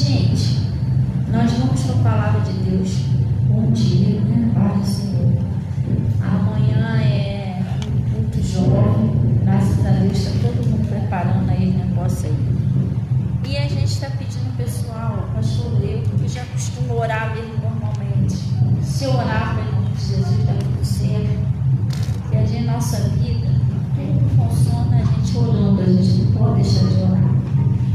Gente, nós vamos para a palavra de Deus. Bom dia, né? Paz do Senhor. Amanhã é um culto jovem. Graças a Deus está todo mundo preparando aí o negócio aí. E a gente está pedindo ao pessoal, pastor Leo, que já costuma orar mesmo normalmente. Se orar para em nome de Jesus, está tudo certo. E a gente, nossa vida, tudo funciona a gente orando, a gente não pode deixar de orar.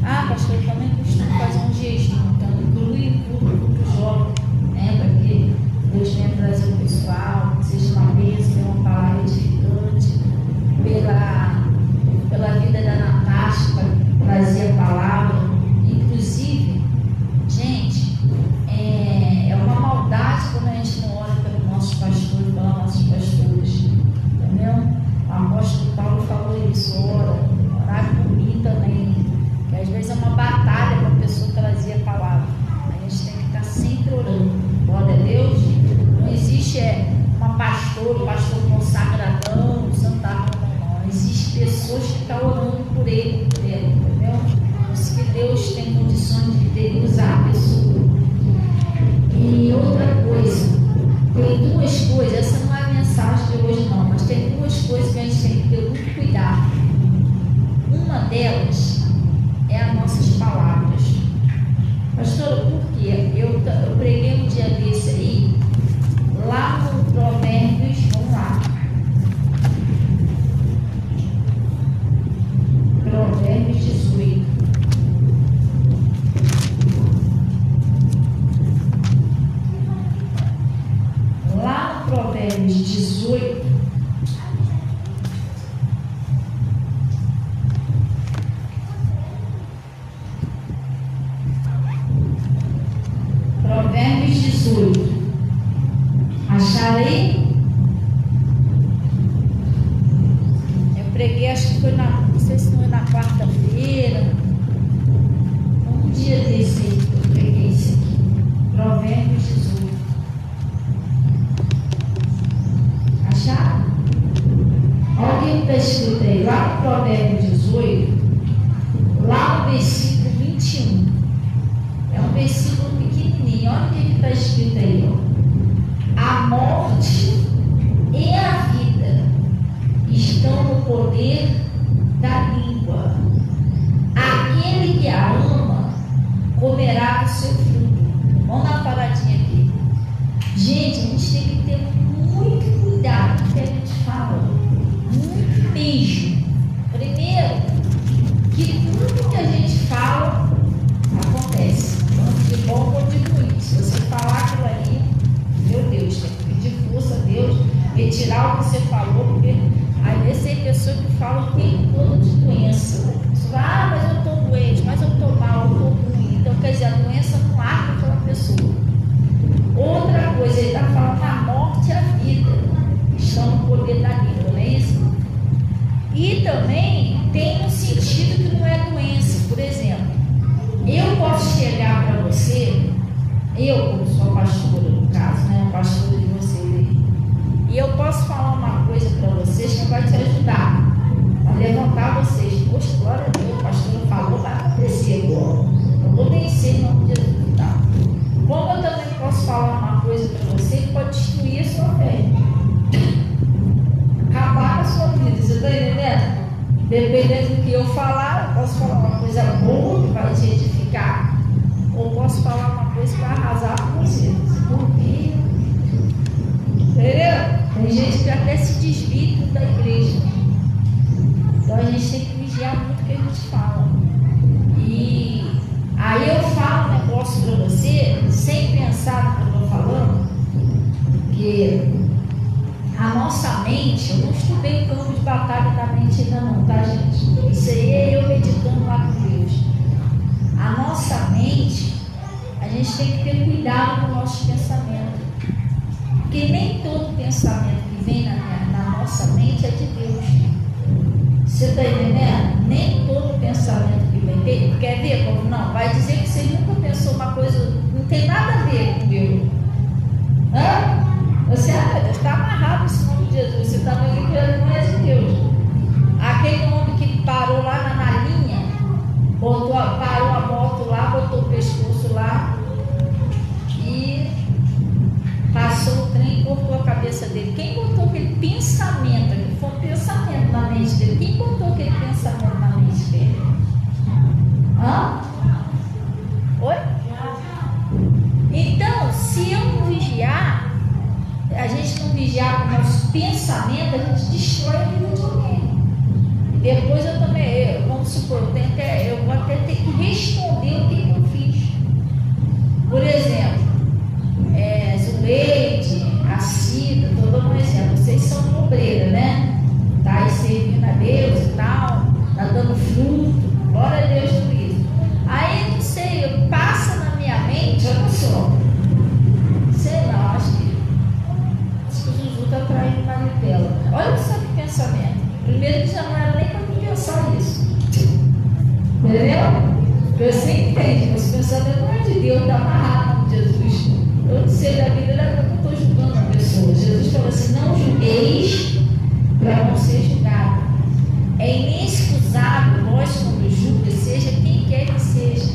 Ah, pastor, eu também costumo fazer um jejum, então inclui culto jovem, né? Para que Deus venha trazer o pessoal, que seja uma bênção, uma palavra edificante, pela vida da Natasha, para trazer a palavra. Inclusive, gente, é uma maldade quando a gente não ora pelo nosso pastor e pelas nossas pastoras, entendeu? O apóstolo Paulo falou isso, orar por mim também, que às vezes é uma batalha para a pessoa trazer a palavra. A gente tem que estar sempre orando. Glória a Deus. Não existe uma pastora, um pastor consagradão, um santarrão, não. Existem pessoas que estão orando por ele, entendeu? Por isso que Deus tem condições de usar a pessoa. E outra coisa, tem duas coisas, essa não é a mensagem de hoje não, mas tem duas coisas que a gente tem que ter muito cuidado. Uma delas é as nossas palavras. Pastora, por quê? Eu preguei um dia desse aí, lá no Provérbios, vamos lá. Provérbios 18. Lá no Provérbios 18, Provérbios 18. Acharei? Eu preguei, acho que foi não sei se foi na quarta-feira, um dia desse aí que eu preguei isso aqui. Provérbios 18. Acharam? Olha o que está escrito aí, lá no Provérbios 18, lá no versículo 21. É um versículo pequenininho. Olha o que está escrito aí, ó. A morte e a vida estão no poder da língua. Aquele que a ama comerá do seu fruto. Vamos dar uma paradinha aqui. Gente, a gente tem que ter muito cuidado com o que a gente fala. Muito mesmo. Primeiro, que tudo que a gente fala acontece. Tanto de bom quanto de ruim. Se você falar aquilo ali, meu Deus, tem que pedir força a Deus, retirar o que você falou, porque às vezes tem pessoas que falam o tempo todo de doença. Você fala, mas eu estou doente, mas eu estou mal, eu estou ruim. Então, quer dizer, a doença não arde pela pessoa. Outra coisa, ele está falando a morte e a vida estão no poder da língua, não é isso? E também tem um sentido que não é doença. Por exemplo, eu posso chegar para você, eu, como sou pastora, no caso, né, pastora de vocês aí, e eu posso falar uma coisa para vocês que vai te ajudar a levantar vocês. Poxa, glória a Deus, a pastora falou, vai acontecer agora. Eu vou vencer em nome de Jesus, tá? Como eu também posso falar uma coisa para você que pode destruir a sua fé, acabar com a sua vida, você está entendendo? Dependendo do que eu falar, eu posso falar uma coisa boa que vai te edificar, ou posso falar uma coisa que vai arrasar com você. Por quê? Entendeu? Tem gente que até se desvia da igreja. Então a gente tem que vigiar muito o que a gente fala. E aí eu falo um negócio para você, sem pensar no que eu estou falando, que a nossa mente, eu não estudei o campo de batalha da mente ainda não, tá, gente? Isso aí é eu meditando lá com Deus. A nossa mente, a gente tem que ter cuidado com nossos pensamentos. Porque nem todo pensamento que vem na nossa mente é de Deus. Você está entendendo? Nem todo pensamento que vem. Quer ver como não? Vai dizer que você nunca pensou uma coisa, não tem nada a ver com Deus. Hã? Você, meu Deus, está amarrado esse nome de Jesus. Você está vendo que ele não é de Deus. Aquele homem que parou lá na linha, parou a moto lá, botou o pescoço nosso pensamento, a gente destrói a vida de alguém. Depois eu também, vamos supor, eu vou até ter que responder o que eu fiz. Por exemplo, Zuleide, a Cida, estou dando um exemplo, vocês são obreiras, né? Tá aí servindo a Deus e tal, tá dando fruto, glória a Deus por isso. Aí, não sei, passa na minha mente, olha só, sei lá, acho que o Zuzu está traindo Maritela. Olha só que pensamento. Primeiro que já não era nem para mim pensar isso. Entendeu? Você entende, mas o pensamento não é de Deus, está amarrado com Jesus. Eu não sei da vida, não é que eu estou julgando a pessoa. Jesus falou assim: não julgueis para não ser julgado. É inexcusável nós, quando julga, seja quem quer que seja.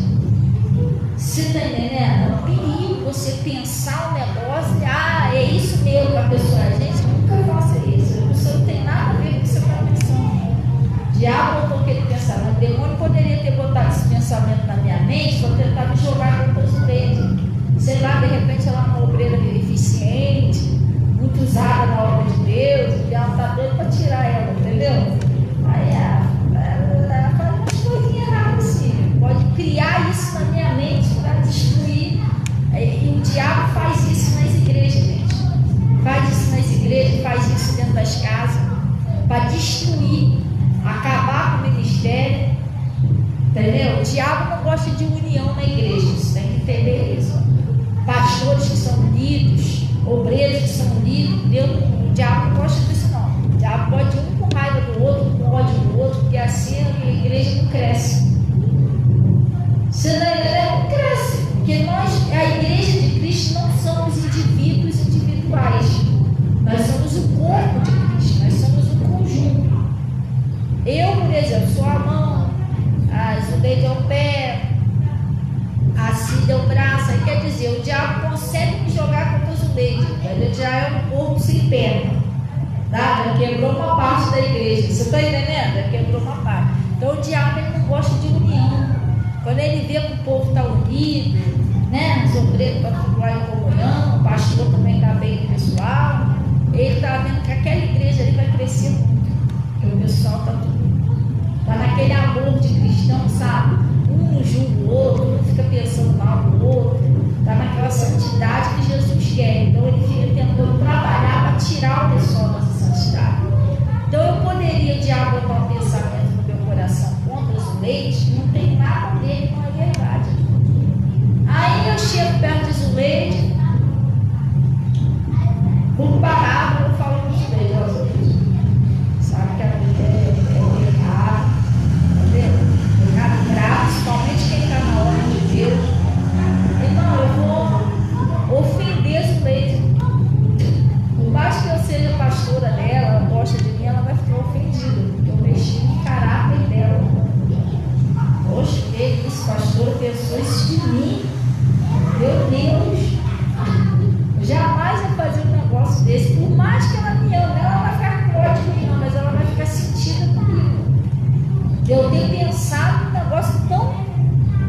Você está entendendo? É um perigo você pensar um negócio e, é isso mesmo que a pessoa é. Gente, nunca faça isso. A pessoa não tem nada a ver com o que você está pensando. O diabo botou aquele pensamento. O demônio poderia ter botado esse pensamento na minha mente para tentar me jogar contra os leitos. Sei lá, de repente ela é uma obreira eficiente, muito usada na obra de Deus, o diabo está doido para tirar ela, entendeu? Aí ela faz umas coisinhas erradas assim, pode criar isso na minha mente para destruir. E o diabo faz isso nas igrejas, gente. Faz isso nas igrejas, faz isso dentro das casas, para destruir, acabar com o ministério. Entendeu? O diabo não gosta de união na igreja, você tem que entender isso. Pastores que são unidos, obreiros que são unidos, o diabo não gosta disso não. O diabo pode um com raiva do outro, com ódio do outro, porque assim a igreja não cresce. Senão ela não cresce, porque nós, a igreja de Cristo, não somos indivíduos individuais. Nós somos o corpo de Cristo, nós somos um conjunto. Eu, por exemplo, sou a mão, a Zuleide é o pé, a Cida é o braço. Aí quer dizer, o diabo consegue me jogar contra a Zuleide, ele já é um corpo sem perna, tá? Já quebrou uma parte da igreja, você está entendendo? Já quebrou uma parte. Então o diabo, ele não gosta de união. Quando ele vê que o povo está unido, né? Os obreiros para lá em comunhão, o pastor também está bem com o pessoal, ele está vendo que aquela igreja ali vai crescer muito, porque o pessoal está naquele amor de cristão, sabe? Um não julga o outro, um fica pensando mal do outro, está naquela santidade que Jesus quer. Então ele fica tentando trabalhar para tirar o pessoal dessa santidade. Então eu poderia, o diabo, botar um pensamento no meu coração contra os leites, não tem nada a ver com a verdade. Aí eu chego perto de Zuleide, por parábola, eu falo com os leitos, sabe que a vida é errada, entendeu? Errado grave, principalmente quem está na obra de Deus. Então eu vou ofender Zuleide. Por mais que eu seja pastora dela, ela gosta de mim, ela vai ficar ofendida, porque eu mexi no caráter dela. Poxa, que isso, pastora, pensou isso de mim. Meu Deus, eu jamais vou fazer um negócio desse. Por mais que ela me ame, ela vai ficar com ódio de mim, não, mas ela vai ficar sentida comigo. Eu tenho pensado num negócio tão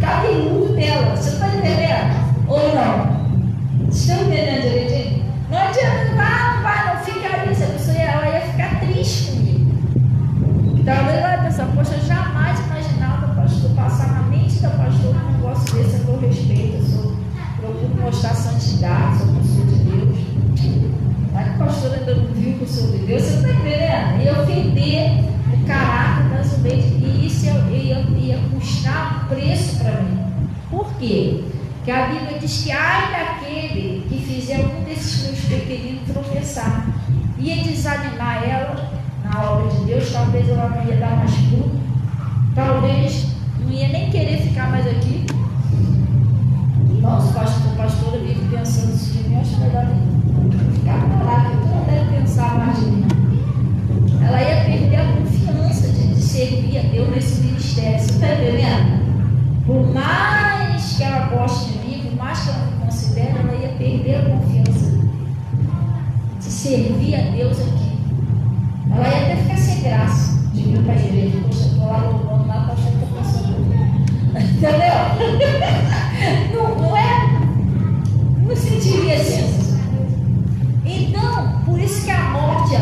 cabeludo dela. Você está entendendo? Ou não? Vocês estão entendendo direitinho? Não adianta, não vai, não fica ali. Essa pessoa ela ia ficar triste comigo. Então ela vai pensar, poxa, eu jamais imaginava pastor passar na mente da pastora um negócio desse. Eu respeito, eu procuro mostrar santidade, sou pessoa de Deus. Mas o pastor ainda não viu que eu sou de Deus, você está entendendo? E ofender o caráter da Zuleide, e isso ia custar um preço para mim. Por quê? Porque a Bíblia diz que ai daquele que fizer um desses meus pequeninos tropeçar, ia desanimar ela na obra de Deus, talvez ela não ia dar mais fruto, talvez não ia nem querer ficar mais aqui. Nossa, o pastor vive pensando isso de mim, eu acho melhor nem ficar parado, porque não deve pensar mais de mim. Ela ia perder a confiança de servir a Deus nesse ministério, você está entendendo? Por mais que ela goste de mim, por mais que ela me considere, ela ia perder a confiança de servir a Deus aqui. Ela ia até ficar sem graça de vir para a igreja. Poxa, eu estou lá louvando lá, pastor, estou pensando. Entendeu? Não é? Não sentiria assim. Então, por isso que a morte,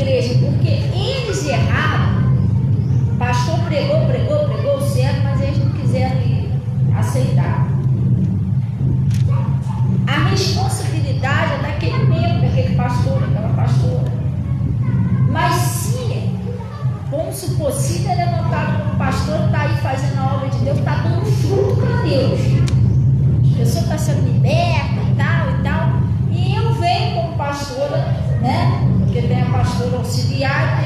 igreja, porque eles erraram. O pastor pregou certo, mas eles não quiseram aceitar. A responsabilidade é daquele membro, daquele pastor, daquela pastora. Mas se, vamos supor, se ele é notado como pastor, está aí fazendo a obra de Deus, está dando fruto para Deus. A pessoa está sendo liberta e tal. E eu venho como pastora, né? Porque tem a pastora auxiliar,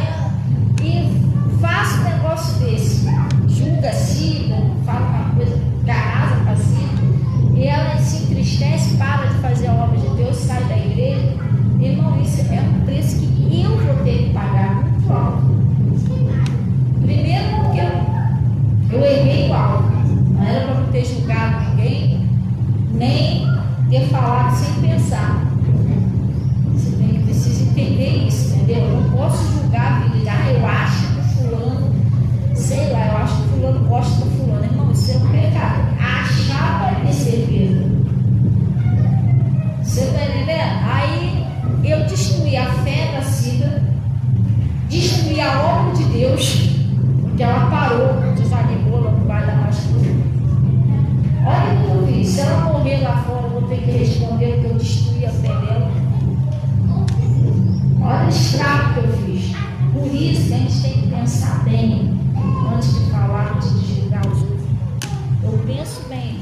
e faço um negócio desse. Julga a Cida, fala uma coisa, garasa para Cida, e ela se entristece, para de fazer a obra de Deus, sai da igreja. Irmão, isso é um preço que eu vou ter que pagar muito alto. Primeiro porque eu errei o alvo. Não era para ter julgado ninguém, nem ter falado sem pensar. Você precisa entender isso, entendeu? Eu não posso julgar a vida. Eu acho que fulano, sei lá, eu acho que fulano gosta do fulano. Irmão, isso é um pecado. Achar vai ter certeza. Você está entendendo? Aí eu destruí a fé da Cida, destruí a obra de Deus, porque ela parou, desanimou, ela não vai dar mais tudo. Olha o que eu fiz. Se ela morrer lá fora, eu vou ter que responder porque eu destruí a fé dela. Olha o estrago que eu fiz. Por isso que a gente tem que pensar bem antes de falar, antes de julgar os outros. Eu penso bem,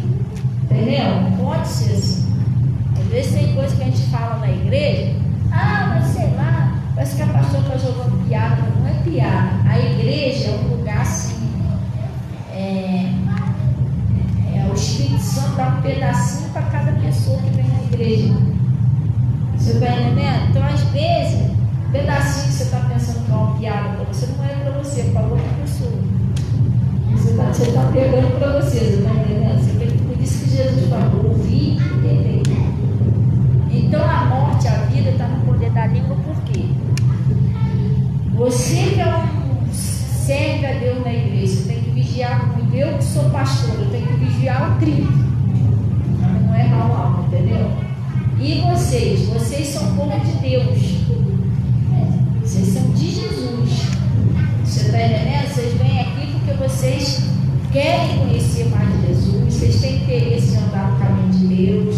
entendeu? Pode ser assim. Às vezes tem coisa que a gente fala na igreja, mas sei lá, parece que a pastora está jogando piada. Não é piada. A igreja é um lugar assim, o Espírito Santo dá um pedacinho para cada pessoa que vem na igreja. Você está entendendo? Então, às vezes, um pedacinho que você está pensando que é uma piada para você, não é para você, é para outra pessoa. Você está pegando para você, você está entendendo? Por isso que Jesus falou, ouvir e entender. Então, a morte, a vida está no poder da língua, por quê? Você que serve a Deus na igreja, você tem que vigiar muito. Eu que sou pastor, eu tenho que vigiar o trinco. Não é errar o alvo, entendeu? E vocês são povo de Deus. Vocês são de Jesus. Você está entendendo? Vocês vêm aqui porque vocês querem conhecer mais de Jesus, vocês têm interesse em andar no caminho de Deus,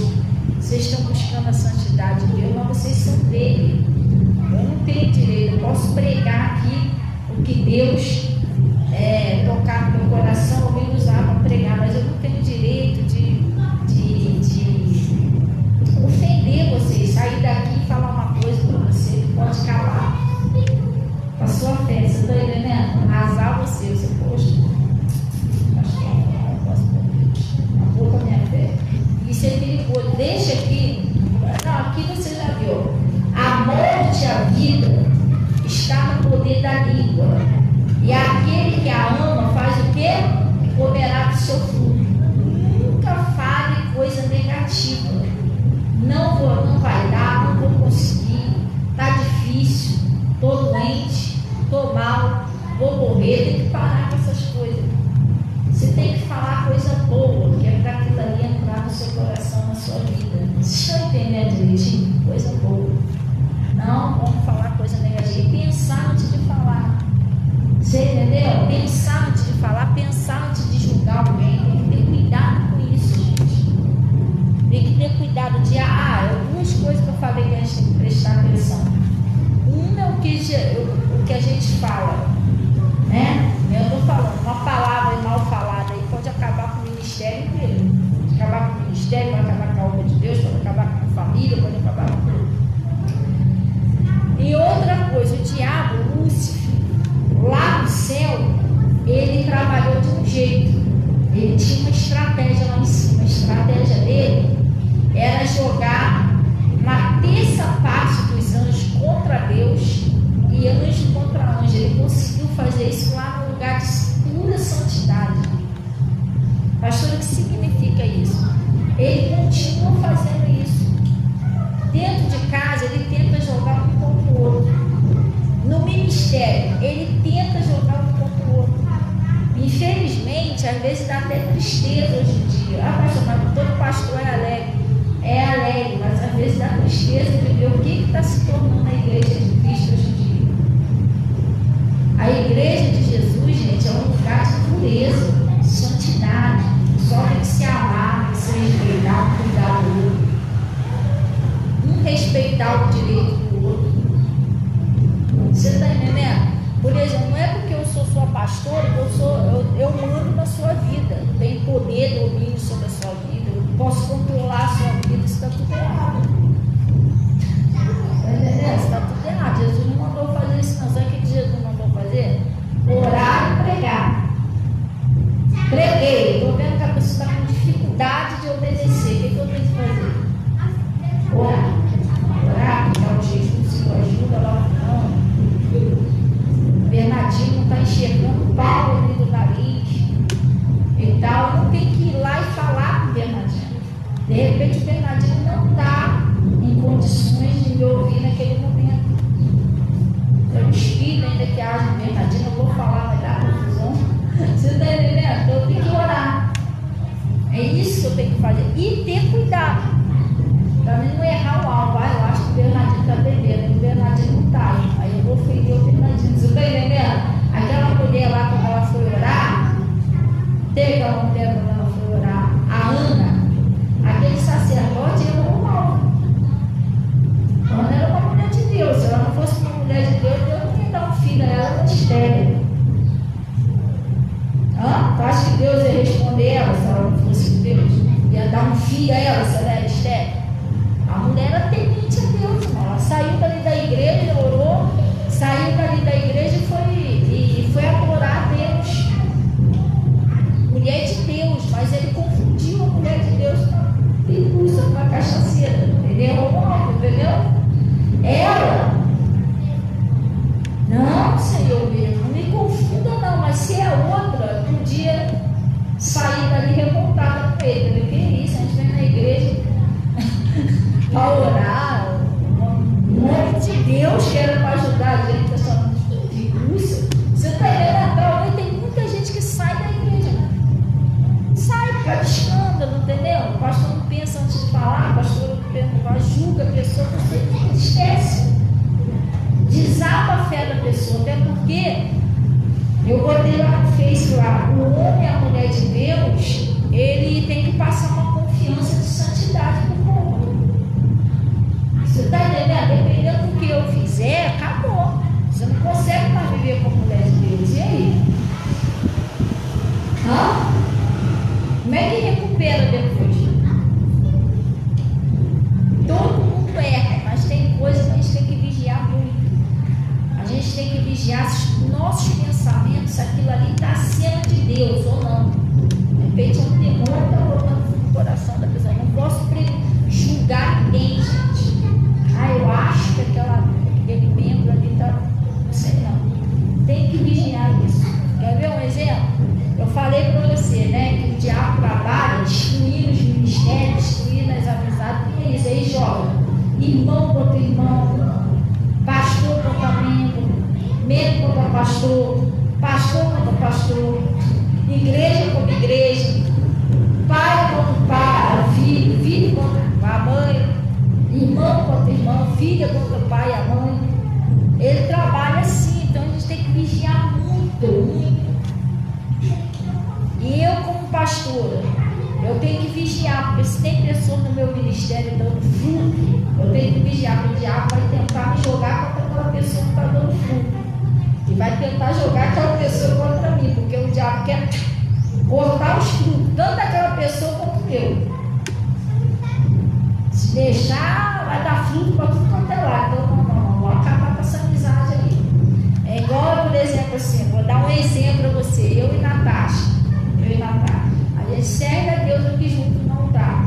vocês estão buscando a santidade de Deus, mas vocês são dele. Eu não tenho direito, eu posso pregar aqui o que Deus tocar no meu coração, ou me usar para pregar, mas eu não tenho direito de ofender vocês, sair daqui e falar uma coisa para você que pode calar a sua fé. Você está entendendo? Arrasar você poxa, acho que não posso a boca minha fé. Isso é perigoso. Deixa aqui. Não, aqui você já viu. A morte e a vida está no poder da língua. E aquele que a ama faz o quê? Comerá do seu fruto. Nunca fale coisa negativa. Não vai dar, não vou conseguir, está difícil, estou doente, estou mal, vou morrer. Tem que parar com essas coisas. Você tem que falar coisa boa, que é para aquilo ali entrar no seu coração, na sua vida. Vocês estão entendendo direitinho? Coisa boa. Não vamos falar coisa negativa. E pensar antes de falar. Você entendeu? Pensar antes de falar, pensar antes de julgar alguém. Tem que ter cuidado com isso, gente. Tem que ter cuidado de duas coisas que eu falei que a gente tem que prestar atenção. Uma é o que a gente fala, né? Eu estou falando, uma palavra mal falada aí pode acabar com o ministério inteiro. Pode acabar com o ministério, pode acabar com a obra de Deus, pode acabar com a família, pode acabar com tudo. E outra coisa, o diabo, Lúcifer, lá no céu, ele trabalhou de um jeito. Ele tinha uma estratégia lá em cima. A estratégia dele era jogar uma terça parte dos anjos contra Deus e anjo contra anjo. Ele conseguiu fazer isso lá no lugar de pura santidade. Pastor, o que significa isso? Ele continua fazendo isso. Dentro de casa, ele tenta jogar um contra o outro. No ministério, ele tenta jogar um contra o outro. Infelizmente, às vezes dá até tristeza hoje em dia. Pastor, mas todo pastor é alegre. É alegre, mas às vezes dá tristeza de ver o que está se tornando a igreja de Cristo hoje em dia. ter domínio sobre a sua vida, eu não posso controlar a sua vida, isso está tudo errado. Está entendendo? Isso está tudo errado. Jesus não mandou fazer isso, não. Sabe o que Jesus mandou fazer? Orar e pregar. Preguei, estou vendo que a pessoa está com dificuldade de obedecer. O que eu tenho que fazer? Orar. Orar, pegar o jejum, se ajuda lá não. Bernardinho não está enxergando o pau ali do nariz e tal. Não tem que ir lá e falar com o Bernardinho. De repente o Bernardinho não está em condições de me ouvir naquele momento. Eu espírito ainda que haja o Bernardinho, eu vou falar, vai dar confusão. Você está entendendo? Eu tenho que orar. É isso que eu tenho que fazer. E ter cuidado. Para mim não errar o alvo. Eu acho que o Bernardinho está bebendo. E o Bernardinho não está. Aí eu vou ferir o Bernardinho. Você está entendendo? Aquela mulher lá, quando ela foi orar, teve aquela mulher quando ela foi orar, a Ana, aquele sacerdote errou o alvo. Ana era uma mulher de Deus. Se ela não fosse uma mulher de Deus, Deus não ia dar um filho a ela estéril. Tu acha que Deus ia responder ela se ela não fosse Deus? Ia dar um filho a ela se ela era estéril? A mulher era temente a Deus, irmão. Ela saiu dali da igreja, orou, saiu dali da igreja e foi adorar a Deus. Mulher de Deus, mas ele confundiu a mulher de Deus com a pinguça, com a cachaceira, entendeu? Entendeu? Ela, não, Senhor mesmo, não me confunda não, mas se é outra, podia sair dali revoltada com ele. Que é isso? A gente vem na igreja para orar, o nome de Deus que era para ajudar a gente, a sua figura. Você está entendendo? Tem muita gente que sai da igreja, né? Sai por causa de escândalo, entendeu? O pastor não pensa antes de falar, o pastor não julga a pessoa, você esquece. Desaba a fé da pessoa, até porque eu botei lá no Face lá, o homem e a mulher de Deus, ele tem que passar uma confiança de santidade para o povo. Você está entendendo? Dependendo do que eu fizer, acabou. Você não consegue mais viver como mulher de Deus. E aí? Como é que recupera depois? Todo mundo erra, mas tem coisas que a gente tem que vigiar muito. A gente tem que vigiar se os nossos pensamentos, se aquilo ali está acima de Deus ou não. De repente é um demônio que está rolando no coração da pessoa. Eu não posso julgar ninguém, gente. Eu acho que aquele membro ali está. Não sei não. Tem que vigiar isso. Quer ver um exemplo? Eu falei para você, né, que o diabo trabalha destruindo os ministérios, destruindo as amizades, tudo isso. Aí joga irmão contra irmão, pastor contra membro, membro contra pastor, pastor contra pastor, igreja contra igreja, pai contra pai, filho, filho contra a mãe, irmão contra irmão, filha contra o pai e a mãe. Ele trabalha assim, então a gente tem que vigiar muito, muito. E eu, como pastora, eu tenho que vigiar, porque se tem pessoas no meu ministério dando fruto, eu tenho que vigiar, porque o diabo vai tentar me jogar contra aquela pessoa que está dando fruto. E vai tentar jogar aquela pessoa contra mim, porque o diabo quer cortar os frutos, tanto daquela pessoa quanto o meu. Se deixar, vai dar fruto para tudo quanto é lá. Então, não, vou acabar com essa amizade aí. É igual, por exemplo, assim, vou dar um exemplo para você, eu e Natasha. A gente serve a Deus aqui junto no altar.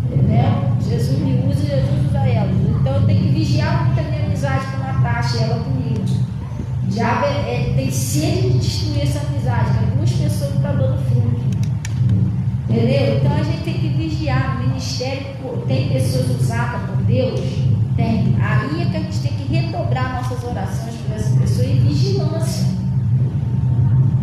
Entendeu? Jesus me usa e Jesus usa ela. Então eu tenho que vigiar muito a minha amizade com a Natasha e ela comigo. O diabo tem sede de destruir essa amizade. Tem duas pessoas que estão dando fruto. Entendeu? Então a gente tem que vigiar. No ministério tem pessoas usadas por Deus? Tem. Aí é que a gente tem que redobrar nossas orações por essa pessoa e vigilância.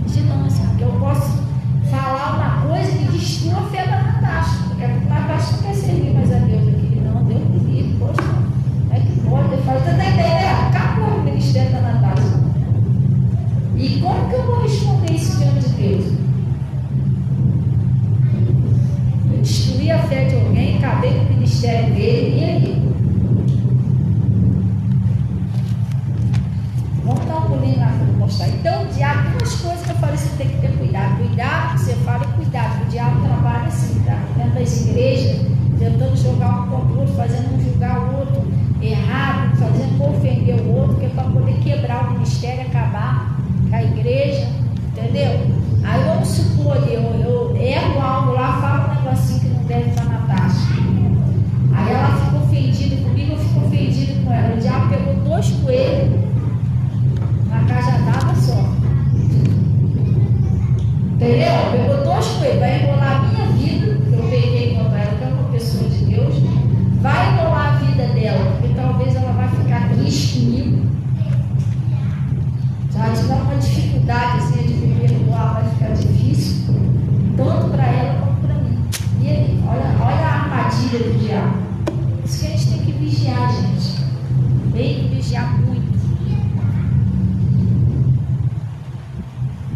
Vigilância, porque eu posso falar uma coisa que destrua a fé da Natasha. Porque a Natasha não quer servir mais a Deus aqui. Não, Deus me livre, poxa, como é que pode? Eu falo, você está entendendo? Acabou o ministério da Natasha. E como que eu vou responder isso diante de Deus? Eu destruí a fé de alguém, acabei com o ministério dele, e aí? Vamos dar um pulinho lá para mostrar. Então, o diabo, duas coisas que eu falei, você tem que ter cuidado. Cuidado que você fala e cuidado, que o diabo das igrejas, tentando jogar um contra o outro, fazendo um julgar o outro errado, fazendo um ofender o outro, que é para poder quebrar o ministério, acabar com a igreja, entendeu? Aí vamos supor, eu erro algo lá, falo um negocinho que não deve estar na taxa. Aí ela fica ofendida comigo, eu fico ofendido com ela. O diabo pegou 2 coelhos na cajadada só. Entendeu? Pegou 2 coelhos, vai enrolar a minha vida, que eu peguei contra ela, que é uma pessoa de Deus, vai enrolar a vida dela, porque talvez ela vai ficar triste comigo. Já te dá uma dificuldade assim, de me perdoar, vai ficar difícil, tanto para ela quanto para mim. E aí, olha a armadilha do diabo. Por isso que a gente tem que vigiar, gente. Tem que vigiar muito.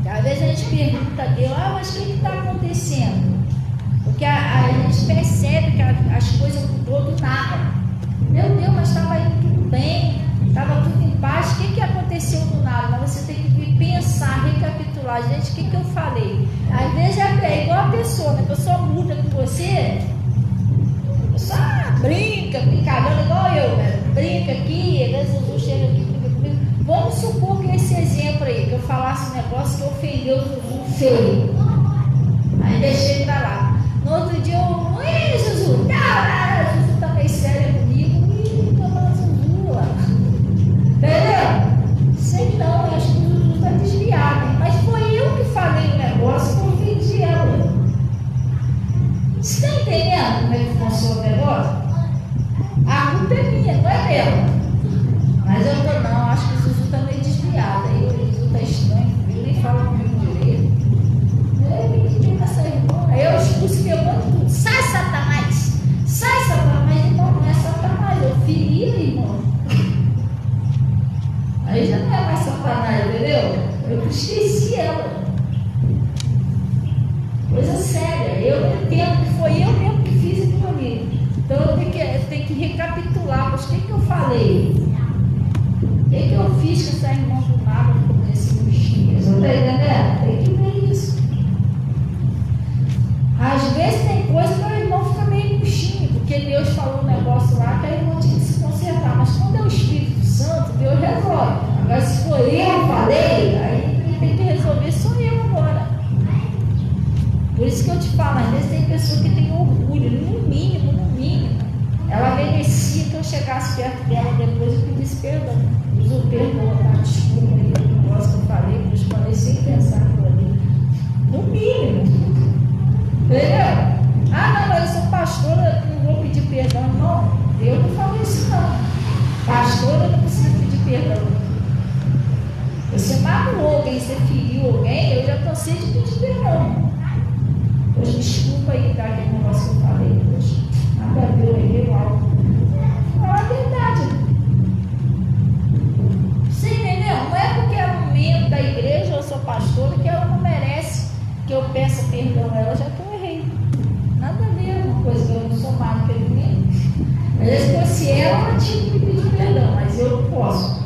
Às vezes a gente pergunta a Deus, mas o que está acontecendo? Porque a gente percebe que as coisas mudou do nada. Meu Deus, mas estava indo tudo bem, estava tudo em paz, o que aconteceu do nada? Mas você tem que pensar, recapitular, gente, o que eu falei? Às vezes é igual a pessoa, né? A pessoa muda com você, a pessoa brinca, brincalhando igual eu, né? Brinca aqui, às vezes o Zuzu chega aqui, brinca comigo. Vamos supor que esse exemplo aí, que eu falasse um negócio que ofendeu o Zuzu feio. Aí deixei pra lá. No outro dia eu, ei, Zuzu, cara, o Zuzu tá meio séria comigo. Ih, tô falando Zuzu lá. Entendeu? Sei não, eu acho que o Zuzu tá desviado. Mas foi eu que falei o negócio que eu ofendi ela. Você tá entendendo como é que funciona o negócio? A culpa é minha, não é dela. Mas eu tô não, acho que o Zuzu tá meio desviado. Aí o Zuzu tá estranho, ele nem fala comigo direito. Aí eu expulso meu irmão tudo. Sai, Satanás! Sai, Satanás! Irmão, não é Satanás, eu feri ele, irmão. Aí já não é mais Satanás, entendeu? Eu esqueci ela. Coisa séria. Eu entendo que foi eu mesmo que fiz aquilo ali. Então eu tenho que recapitular. Mas o que eu falei? O que eu fiz com essa irmã do nada nesse bichinho? Você tá entendendo? Tem que ver isso. Às vezes tem coisa que o irmão fica meio puxinho, porque Deus falou um negócio lá que a irmã tinha que se consertar. Mas quando é o Espírito Santo, Deus resolve. Agora, se for eu falei, aí quem tem que resolver sou eu agora. Por isso que eu te falo, às vezes tem pessoa que tem orgulho, no mínimo. Ela merecia que eu chegasse perto dela depois e pedisse perdão. Uso perdão, tá? Desculpa aí, o negócio que eu falei, que eu falei sem pensar aquilo ali. No mínimo. Entendeu? Ah, não, mas eu sou pastora, não vou pedir perdão. Não, eu não falo isso não. Pastora não precisa pedir perdão. Você magoou alguém, você feriu alguém, eu já cansei de pedir perdão. Poxa, desculpa aí, tá? Aquele negócio que eu falei, poxa. Nada a ver, eu errei algo. Fala a verdade. Você entendeu? Não é porque é um membro da igreja, eu sou pastora, que ela não merece que eu peça perdão a ela, já que eu errei. Nada a ver, uma coisa que eu não sou mais do que ninguém. Às vezes, se fosse ela tinha que me pedir perdão, mas eu não posso.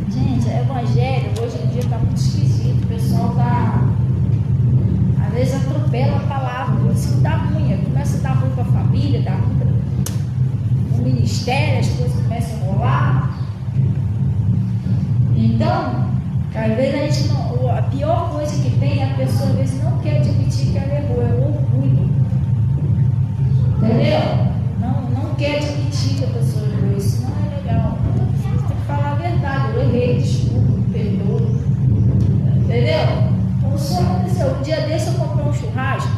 Gente, o evangelho hoje em dia está muito esquisito. O pessoal está, às vezes, atropela a palavra, por isso que dá ruim. Começa a dar ruim para a família, dá ruim para o ministério, as coisas começam a rolar. Então, às vezes a gente não, a pior coisa que tem é a pessoa às vezes não quer admitir que ela errou, é o orgulho. Entendeu? Não quer admitir que a pessoa errou, isso não é legal. Você tem que falar a verdade, eu errei, desculpa, me perdoa. Entendeu? Como isso aconteceu, um dia desse eu comprei um churrasco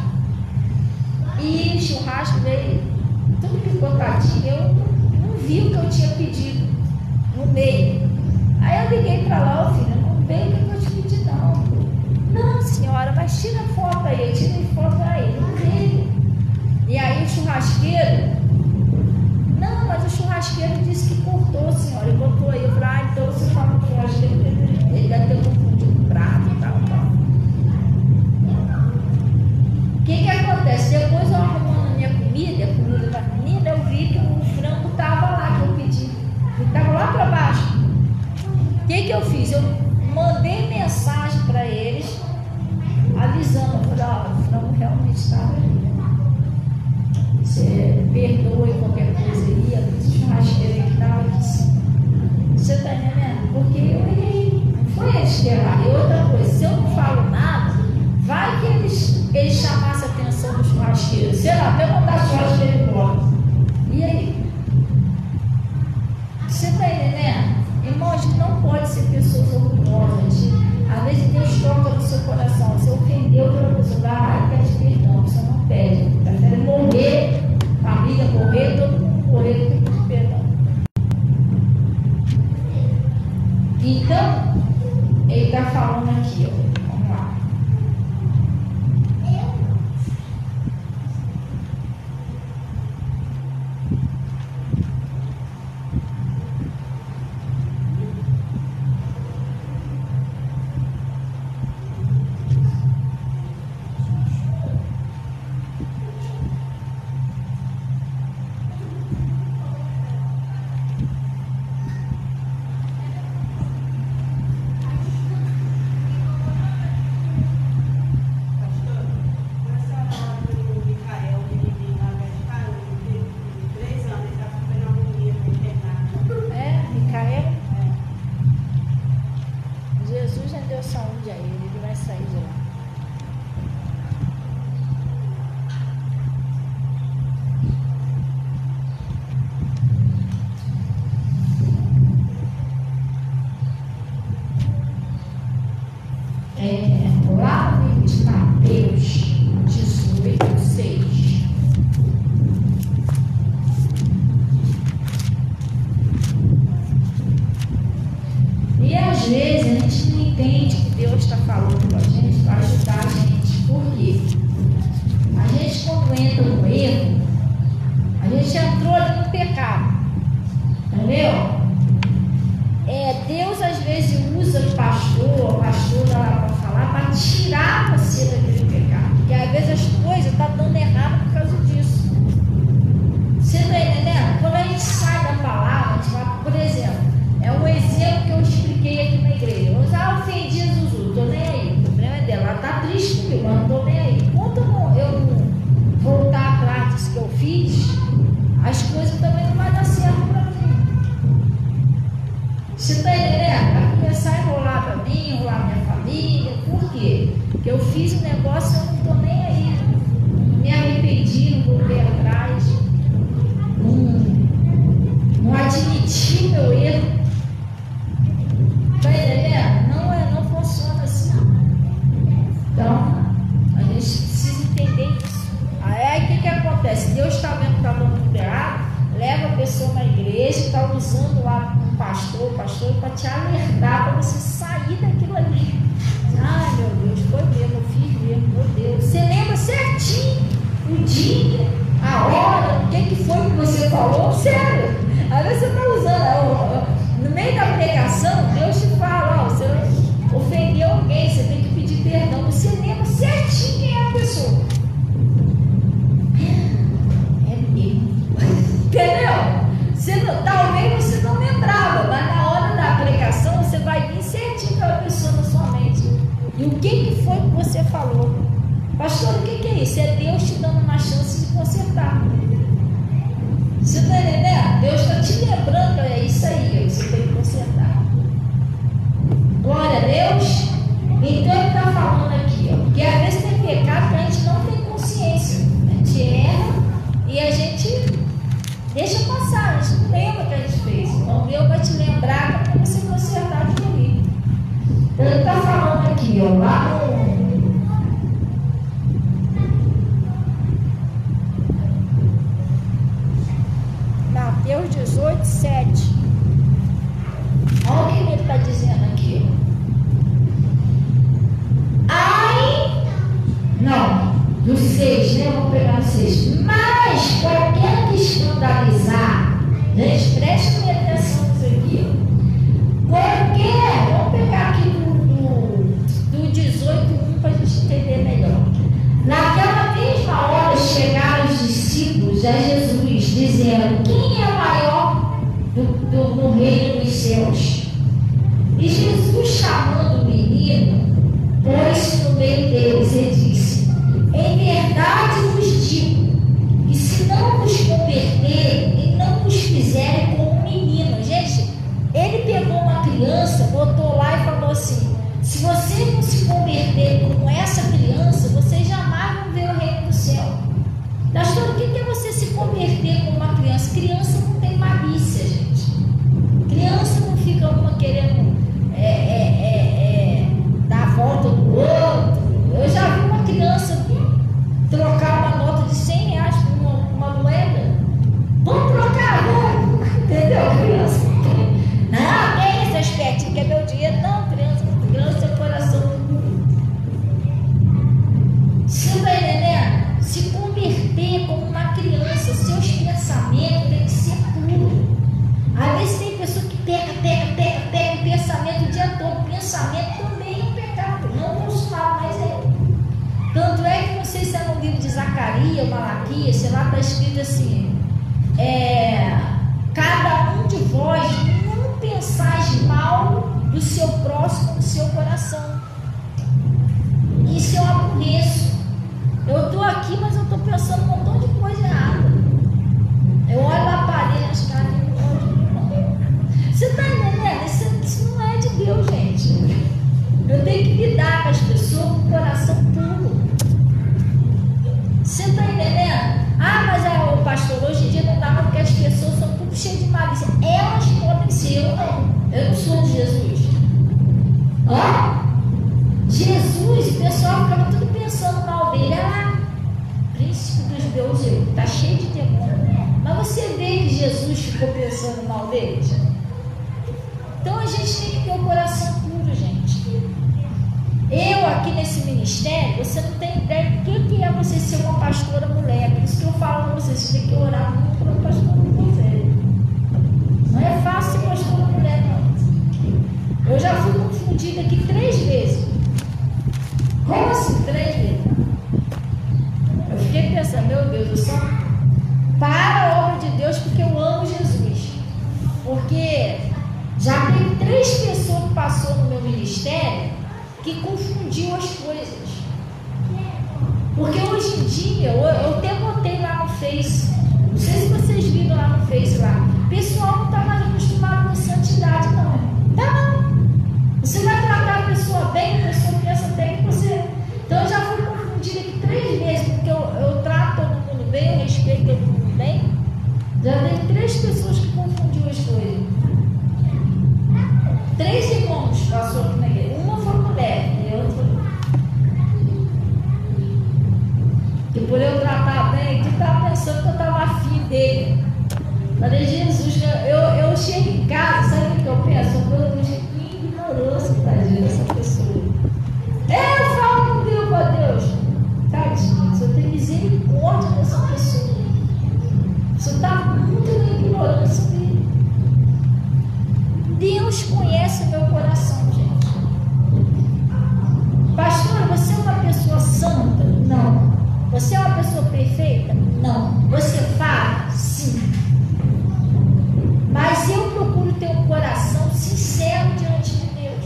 e o churrasco veio tudo picotadinho, eu não vi o que eu tinha pedido no meio. Aí eu liguei para lá, filha, não veio o que eu te pedi não. Não, senhora, mas tira foto aí. Eu tirei foto aí, não veio. E aí o churrasqueiro, não, mas o churrasqueiro disse que cortou, senhora, e botou aí. Eu falei, então você fala com o churrasqueiro, ele deve ter confundido o prato e tal. O que acontece? Depois eu arrumando a minha comida, a comida da menina, eu vi que o frango estava lá que eu pedi. Ele estava lá para baixo. O que eu fiz? Eu mandei mensagem para eles, avisando. Eu falei, ó, o frango realmente estava ali. Então, ele está falando aqui, ó. Vamos lá. Lá no livro de Mateus 18, 6. E às vezes a gente não entende que Deus está falando com a gente para ajudar a gente. Por quê? A gente, quando entra no erro, a gente entrou ali no pecado. Entendeu? Deus às vezes usa o pastor, a pastora lá para falar, para tirar você daquele pecado. Porque às vezes as coisas estão dando errado por causa disso. Você está entendendo? Quando a gente sai da palavra, a gente vai, por exemplo, é um exemplo que eu expliquei aqui na igreja. Eu já ofendi a Zuzu, estou nem aí. O problema é dela, ela está triste comigo, mas não estou nem aí. Enquanto eu não voltar atrás disso que eu fiz, as coisas também não vão dar certo para mim. Você está entendendo? Vai começar a enrolar para mim, enrolar minha família. Por quê? Porque eu fiz um negócio e eu não estou nem aí. Não me arrependi, não voltei atrás. Não admiti meu erro. Está entendendo? Não funciona assim. Então, a gente precisa entender isso. Aí o que acontece? Deus está vendo que está dando tudo errado, leva a pessoa na igreja, está usando lá um pastor, para te alertar, para você sair daquilo ali. Ai, meu Deus, foi mesmo, eu fiz mesmo, meu Deus. Você lembra certinho o dia, a hora, o que foi que você falou? Sério. Às vezes você está usando, no meio da pregação, Deus te fala, ó, você ofendeu alguém, você tem que pedir perdão. Você lembra certinho quem é a pessoa. É mesmo. Entendeu? Talvez você não lembrava, mas na hora da pregação você vai vir certinho aquela pessoa na sua mente. E o que foi que você falou? Pastor, o que é isso? É Deus te dando uma chance de consertar. Você está entendendo? Deus está te lembrando que é isso aí, você tem que consertar. Glória a Deus. Então ele está falando aqui, ó, que às vezes tem pecado que a gente não tem consciência. A gente erra e a gente deixa passar, a gente não lembra o que a gente fez. Então Deus vai te lembrar para você consertar aquilo ali. Então ele está falando aqui, ó, lá no Mateus 18, 7. Olha o que ele está dizendo aqui. Ai, não, do 6, né? Vamos pegar o 6. Mas qualquer que escandalizar, gente, preste atenção nisso aqui. Porque, vamos pegar aqui do 18:1 para a gente entender melhor. Naquela mesma hora chegaram os discípulos a Jesus, dizendo: quem é maior no reino dos céus? E Jesus, chamando o menino, pôs-se no meio deles e disse: em verdade vos digo, que se não vos converterem e não vos fizerem como um menino. Gente, ele pegou uma criança, botou lá e falou assim: se vocês não se converterem como essa criança, vocês jamais vão ver o reino do céu. Pastor, o que é você se converter como uma criança? Criança não tem malícia, gente. Criança não fica uma querendo dar a volta do outro. Eu já vi uma criança trocar uma nota de 100 reais por uma moeda. Vamos trocar agora. Entendeu, criança? Não, tem esse aspecto, quer ver Zacarias, Malaquias, sei lá, está escrito assim, cada um de vós não pensais mal do seu próximo no seu coração. Isso eu aborreço. Eu estou aqui, mas eu estou pensando um montão de coisa errada. Eu olho a parede, as caras e não. Você está entendendo? Isso não é de Deus, gente. Eu tenho que lidar com as pessoas com o coração puro. Você está entendendo? Ah, mas o pastor, hoje em dia não dá, porque as pessoas são tudo cheias de malícia. Elas podem ser, eu não. Eu não sou de Jesus. Jesus, o pessoal ficava tudo pensando mal dele. Príncipe dos deuses, está cheio de demônio. Mas você vê que Jesus ficou pensando mal dele? Então a gente tem que ter o coração puro, gente. Eu aqui nesse ministério, você não tem ideia do que é você ser uma pastora mulher. Por isso que eu falo para você, você tem que orar muito para uma pastora mulher. Não é fácil ser pastora mulher, não. Eu já fui confundida aqui 3 vezes. Como assim 3 vezes? Eu fiquei pensando, meu Deus, eu só para a obra de Deus porque eu amo Jesus. Porque já tem 3 pessoas que passou no meu ministério que confundiu as coisas. Porque hoje em dia, eu até botei lá no Face, não sei se vocês viram lá no Face lá, o pessoal não está mais acostumado com santidade, não. Tá não. Você vai tratar a pessoa bem, a pessoa pensa até que você. Então eu já fui confundida aqui 3 vezes, porque eu trato todo mundo bem, eu respeito todo mundo bem. Já tem 3 pessoas que confundiu as coisas. 3 irmãos passou aqui na igreja. Uma foi mulher e a outra foi. E por eu tratar bem, tu estava pensando que eu estava afim dele. Falei, Jesus, eu chego em casa, sabe o que eu penso? Que ignorância, tadinha, dessa pessoa. Eu falo com Deus, ó Deus, tadinho, você tem misericórdia dessa pessoa. Você está muito na ignorância dele. Deus conhece o meu coração, gente. Pastora, você é uma pessoa santa? Não. Você é uma pessoa perfeita? Não. Você fala? Sim. Mas eu procuro ter um coração sincero diante de Deus.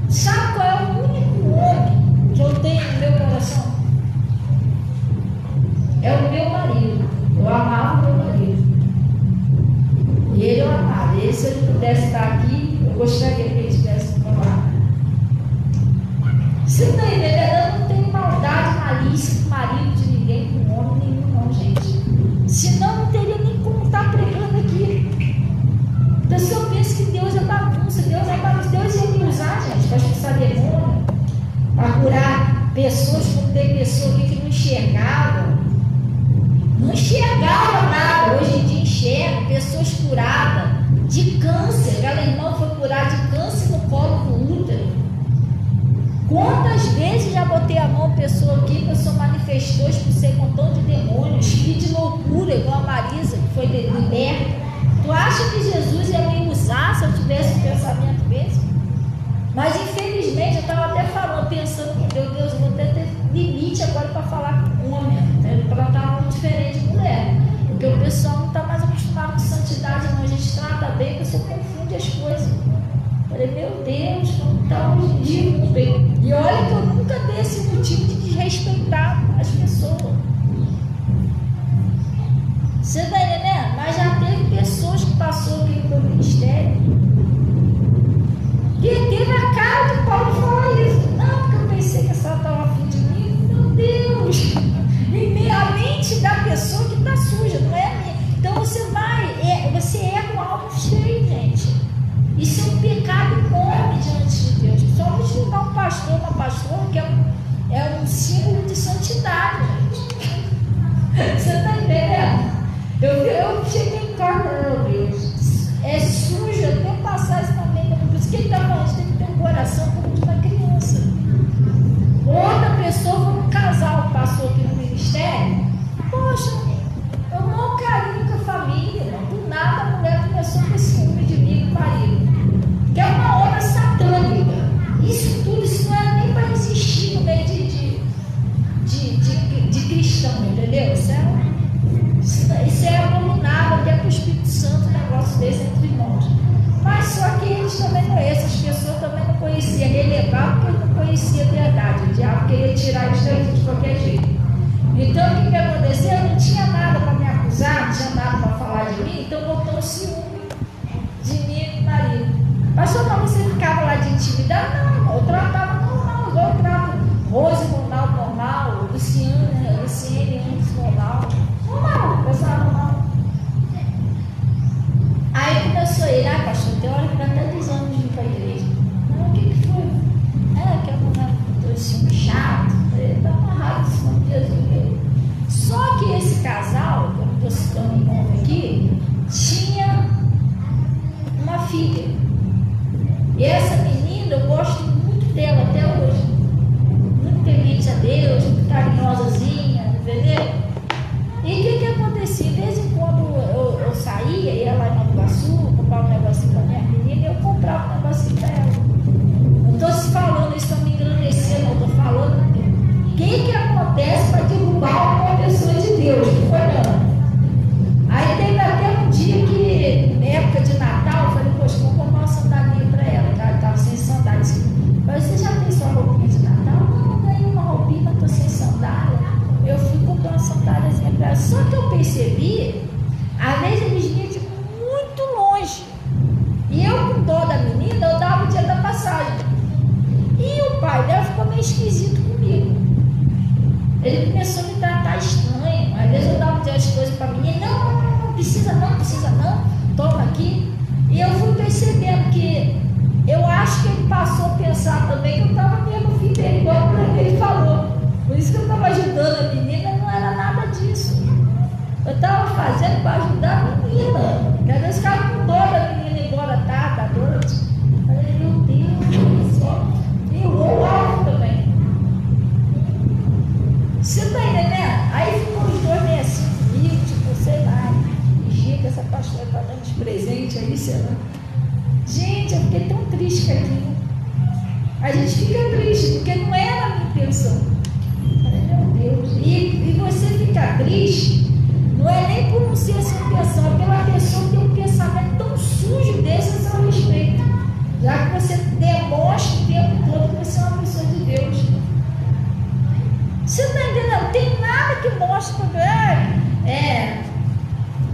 Sabe qual é o único homem que eu tenho no meu coração? É o meu marido. Eu amava o meu marido. E ele eu amava. E se ele pudesse estar aqui, eu gostaria que ele estivesse do meu lado. Você está entendendo? Eu não tenho maldade, malícia com o marido de ninguém, com homem nenhum, não, gente. Senão não teria nem como estar pregando aqui. Então, se eu penso que Deus é bagunça, Deus ia me usar, gente, para expulsar demônio, para curar pessoas, como tem pessoa aqui que não enxergava. Não enxergava nada, hoje em dia enxerga, pessoas curadas de câncer. Aquela irmã foi curada de câncer no colo do útero. Quantas vezes já botei a mão pessoa aqui, a pessoa manifestou, expulsei um montão de demônios, espírito de loucura, igual a Marisa, que foi liberta. Tu acha que Jesus ia me usar se eu tivesse um pensamento desse? Mas infelizmente eu estava até falando, pensando com Deus, eu vou até ter limite agora para falar com homem, né? Para tratar muito diferente de mulher. Porque o pessoal não está mais acostumado com santidade, não. A gente trata bem, a pessoa confunde as coisas. Eu falei, meu Deus, como está hoje em dia, muito bem. E olha que eu nunca dei esse motivo de desrespeitar as pessoas. Você está entendendo? Mas já teve pessoas que passou aqui no meu ministério que teve a cara de Paulo falar isso. Não, porque eu pensei que essa estava afim de mim. Meu Deus! E a mente da pessoa que está suja, não é a minha. Então você erra o alvo cheio, gente. Isso é um pecado enorme diante de Deus. Só vou julgar um pastor, uma pastora, que é um símbolo de santidade, gente. Você está entendendo? Eu cheguei em casa, meu Deus, é sujo até passar isso também. Por isso que ele está falando, você tem que ter um coração como de uma criança. Outra pessoa, um casal passou aqui no ministério, poxa, eu não carinho com a família, do nada a mulher começou com esse ciúme de mim com o marido, que é uma obra satânica. Isso tudo, isso não era nem para existir no meio de conhecia, relevar porque ele não conhecia a verdade. O diabo queria tirar isso daí de qualquer jeito. Então o que aconteceu? Eu não tinha nada para me acusar, não tinha nada para falar de mim, então botou o ciúme de mim e do marido. Pastor, mas você ficava lá de intimidade? Não, irmão, eu tratava normal, igual eu trato Rose normal, Luciene normal, pessoal normal. Aí começou ele, pastor, tem hora que dá até 10 anos de ir para a igreja. Não, o que foi? Que eu não trouxe um chato, ele está amarrado em cima de Jesus. Só que esse casal, que eu não estou citando o nome aqui, tinha uma filha. E essa menina, eu gosto muito dela até hoje. Muito temente a Deus, muito carinhosazinha, entendeu? E o que acontecia? De vez em quando eu saía, ia lá em Nova Iguaçu, comprava um negocinho para minha menina, e eu comprava um negocinho para ela. Não estou se falando isso para me engrandecer, não. Estou falando o que acontece para derrubar uma pessoa de Deus, que foi não. Aí teve até um dia que, na época de Natal, eu falei, poxa, vou comprar uma sandalinha para ela, tá? Eu estava sem sandália. Eu falei, você já tem sua roupinha de Natal? Não, eu ganhei uma roupinha, mas estou sem sandália. Eu fui comprar uma sandáliazinha para ela. Só que eu percebi, às vezes eles vinham de muito longe. E eu, com dó da menina, eu dava o dia da passagem. E o pai dela ficou meio esquisito comigo. Ele começou a me tratar estranho. Às vezes eu dava as coisas para a menina, não precisa não, toma aqui. E eu fui percebendo que eu acho que ele passou a pensar também que eu estava mesmo filho dele, igual ele falou. Por isso que eu estava ajudando a menina, não era nada disso. Eu estava fazendo para ajudar a menina. Porque às vezes ficava com dor da menina embora tarde, à noite. Eu falei, meu Deus do céu. E o alvo também. Você está entendendo? Aí ficou os dois meio assim comigo, tipo, sei lá, vigia que essa pastora está dando de presente aí, sei lá. Gente, eu fiquei tão triste com aquilo. A gente fica triste, porque não era a minha intenção. Meu Deus. E você ficar triste, não é nem por não ser essa intenção, é pela pessoa que tem um pensamento tão sujo desse a seu respeito. Já que você demonstra o tempo todo que você é uma pessoa de Deus. Você está entendendo? Não tem nada que mostre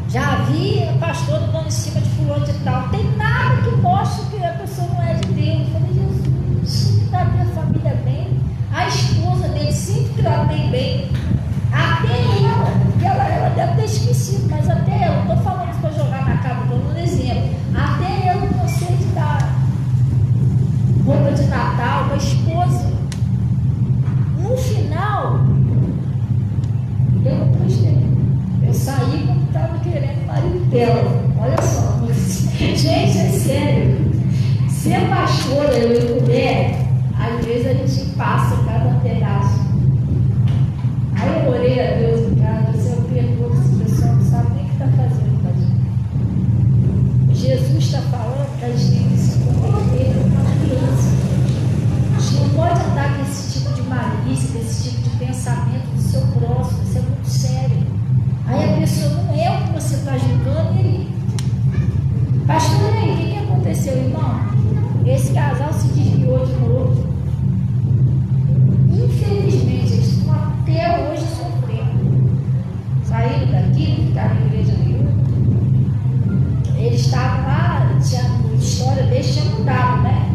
já vi a pastora dando em cima de fulano de tal. Não tem nada que mostre que a pessoa não é de Deus. Eu falei, Jesus, sempre tratei a família bem. A esposa dele sempre tratei bem. Até ela, porque ela deve ter esquecido, mas até ela, não estou falando isso para jogar na cara, estou dando um exemplo. Até ela não sei de dar roupa de Natal para a esposa. No final, eu não prestei. Eu saí quando estava querendo o marido dela. Olha só. Gente, é sério. Ser pastora, eu e mulher, às vezes a gente passa cada pedaço. Aí eu orei a Deus em casa, disse, eu perdoo essa pessoa, não sabe nem o que está fazendo com a gente. Jesus está falando que a gente tem que se comprometer com uma criança. A gente não pode andar com esse tipo de malícia, com esse tipo de pensamento do seu próximo, isso é muito sério. Aí a pessoa não é o que você está julgando ele. Pastor, aí, o que aconteceu, irmão? Esse casal se desviou de novo. Infelizmente, eles estão até hoje sofrendo. Saíram daqui, não ficaram em igreja nenhuma. Eles estavam lá, a história deles tinha mudado, né?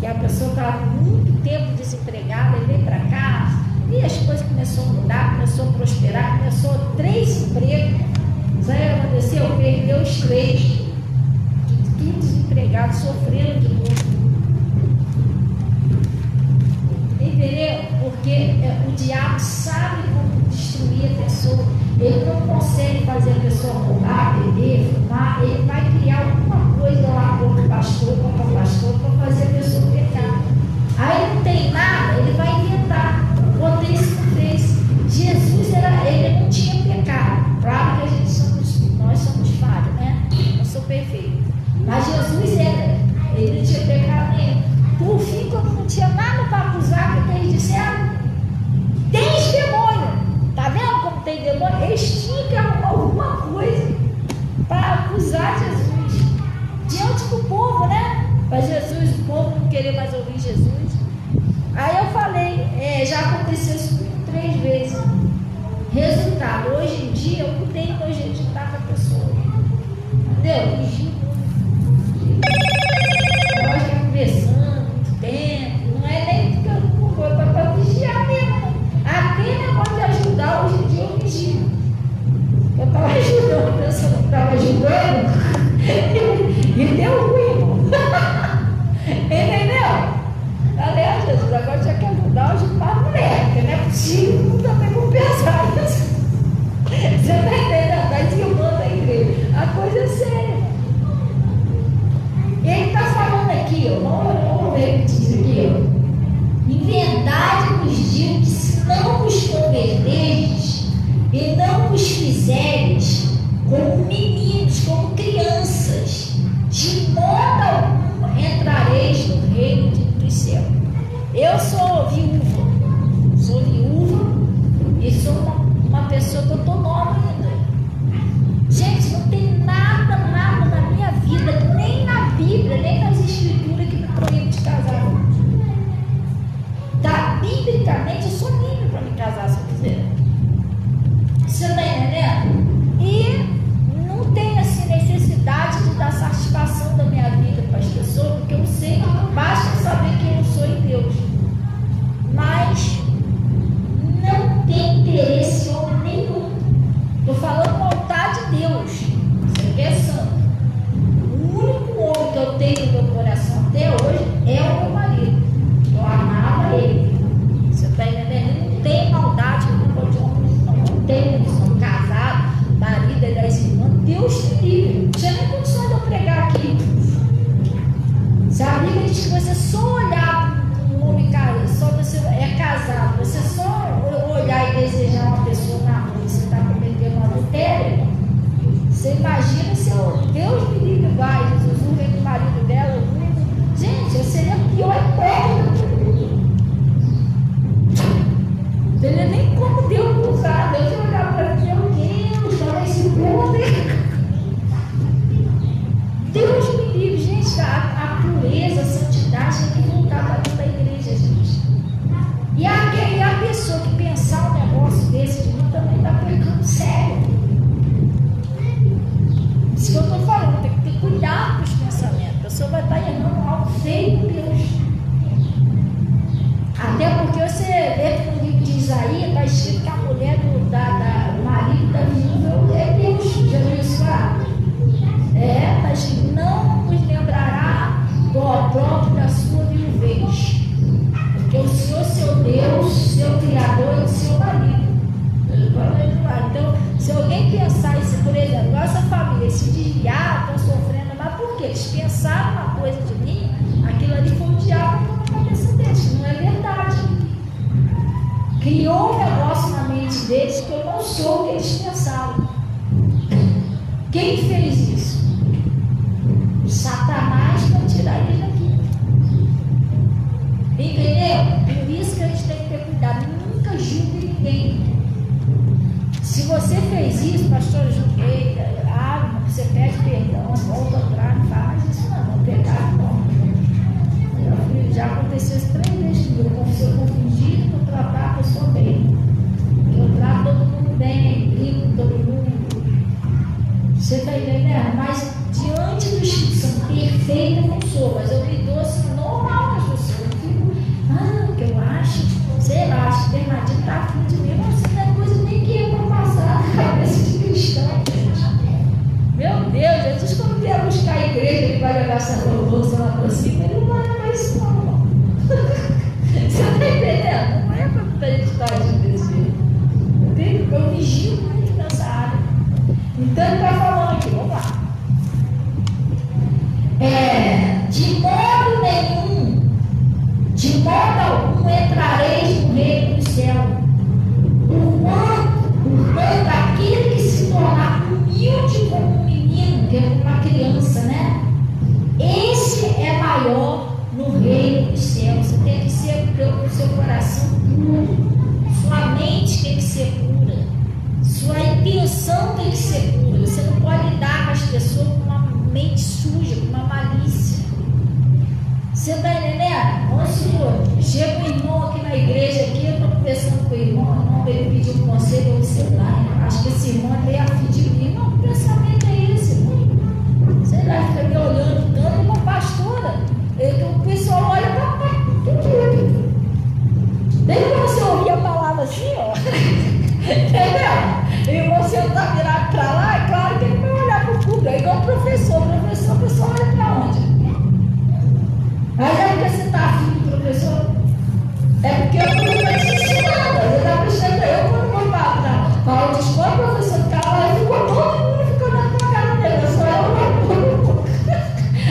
E a pessoa estava muito tempo desempregada e veio para cá. E as coisas começaram a mudar, começou a prosperar, começou 3 empregos. Sabe o que aconteceu? Perdeu os 3. Tudo desempregado, sofrendo de novo. Entendeu? Porque o diabo sabe como destruir a pessoa. Ele não consegue fazer a pessoa roubar, beber, fumar. Ele vai criar alguma coisa lá contra o pastor, para fazer a pessoa pecar. Aí não tem nada, ele vai inventar. Botei isso no Face. Jesus ele não tinha pecado. Claro que nós somos falhos, né? Eu sou perfeito. Mas Jesus ele não tinha pecado nenhum. Por fim, quando não tinha nada para acusar, o que eles disseram? Tem demônio. Tá vendo como tem demônio? Eles tinham que arrumar alguma coisa para acusar Jesus diante do povo, né? Para a pureza, a santidade tem que voltar para dentro da igreja, gente. E a pessoa que pensar um negócio desse de mim também está pecando sério. Isso que eu estou falando, tem que ter cuidado com os pensamentos. A pessoa vai estar errando algo feio com Deus. Até porque você vê no livro de Isaías, está escrito que a mulher do marido da viúva é Deus. Já viu isso lá? Está escrito, não nos lembrará do opróbrio da sua viuvez. Porque o Senhor, seu Deus, seu Criador, é o seu marido. Então, se alguém pensar isso, por exemplo, nossa família se desviar, estão sofrendo, mas por quê? Eles pensaram uma coisa de mim, aquilo ali foi o diabo que na cabeça deles, não é verdade. Criou um negócio na mente deles que eu não sou o que eles pensaram. Quem fez isso? O Satanás para tirar eles daqui. Entendeu? Por isso que a gente tem que ter cuidado. Nunca julgue ninguém. Se você fez isso, pastor, eu julguei, você pede perdão, volta atrás, não faz isso não pegar não. Já aconteceu isso 3 vezes comigo. Eu confundi para tratar a pessoa bem. Eu trato todo mundo bem, brinco com todo mundo. Você está entendendo? Mas diante dos que são perfeitos, eu não sou, mas eu me dou assim normal com as pessoas. Eu fico, que eu acho, sei lá, acho que o Bernardinho está afim de mim, mas isso não é coisa nem que eu vou passar na cabeça de cristão, gente. Meu Deus, Jesus, quando vier buscar a igreja, ele vai levar essa louça lá para cima, ele não vai levar isso não. Você está entendendo? Não é para a gente estar agindo desse jeito. Eu vigio muito nessa área. Então ele está falando aqui, vamos lá. De modo algum entrareis no reino do céu. Porquanto aquele que se tornar humilde como um menino, que é como uma criança, né? Esse é maior no reino dos céus. Você tem que ser com o seu coração puro. Sua mente tem que ser pura. Sua intenção tem que ser pura. Você não pode lidar com as pessoas com uma mente suja, com uma malícia. Você está entendendo? Vamos supor, chega um irmão aqui na igreja, aqui, eu estou conversando com o irmão, ele pediu um conselho, eu sei lá, acho que esse irmão é meio afim de mim. Não, que pensamento é esse, irmão? Sei lá, fica me olhando tanto, uma pastora, o pessoal olha para cá, desde que você ouvir a palavra assim, ó, entendeu? E você está virado para lá, é claro que ele vai olhar para o público, é igual o professor, o pessoal olha para onde? Mas é porque você está afim do professor? É porque eu não estou te ensinando. Você está prestando. Eu, quando vou para aula de escola, o professor fica lá, todo mundo fica olhando para a cara dele. Só eu não.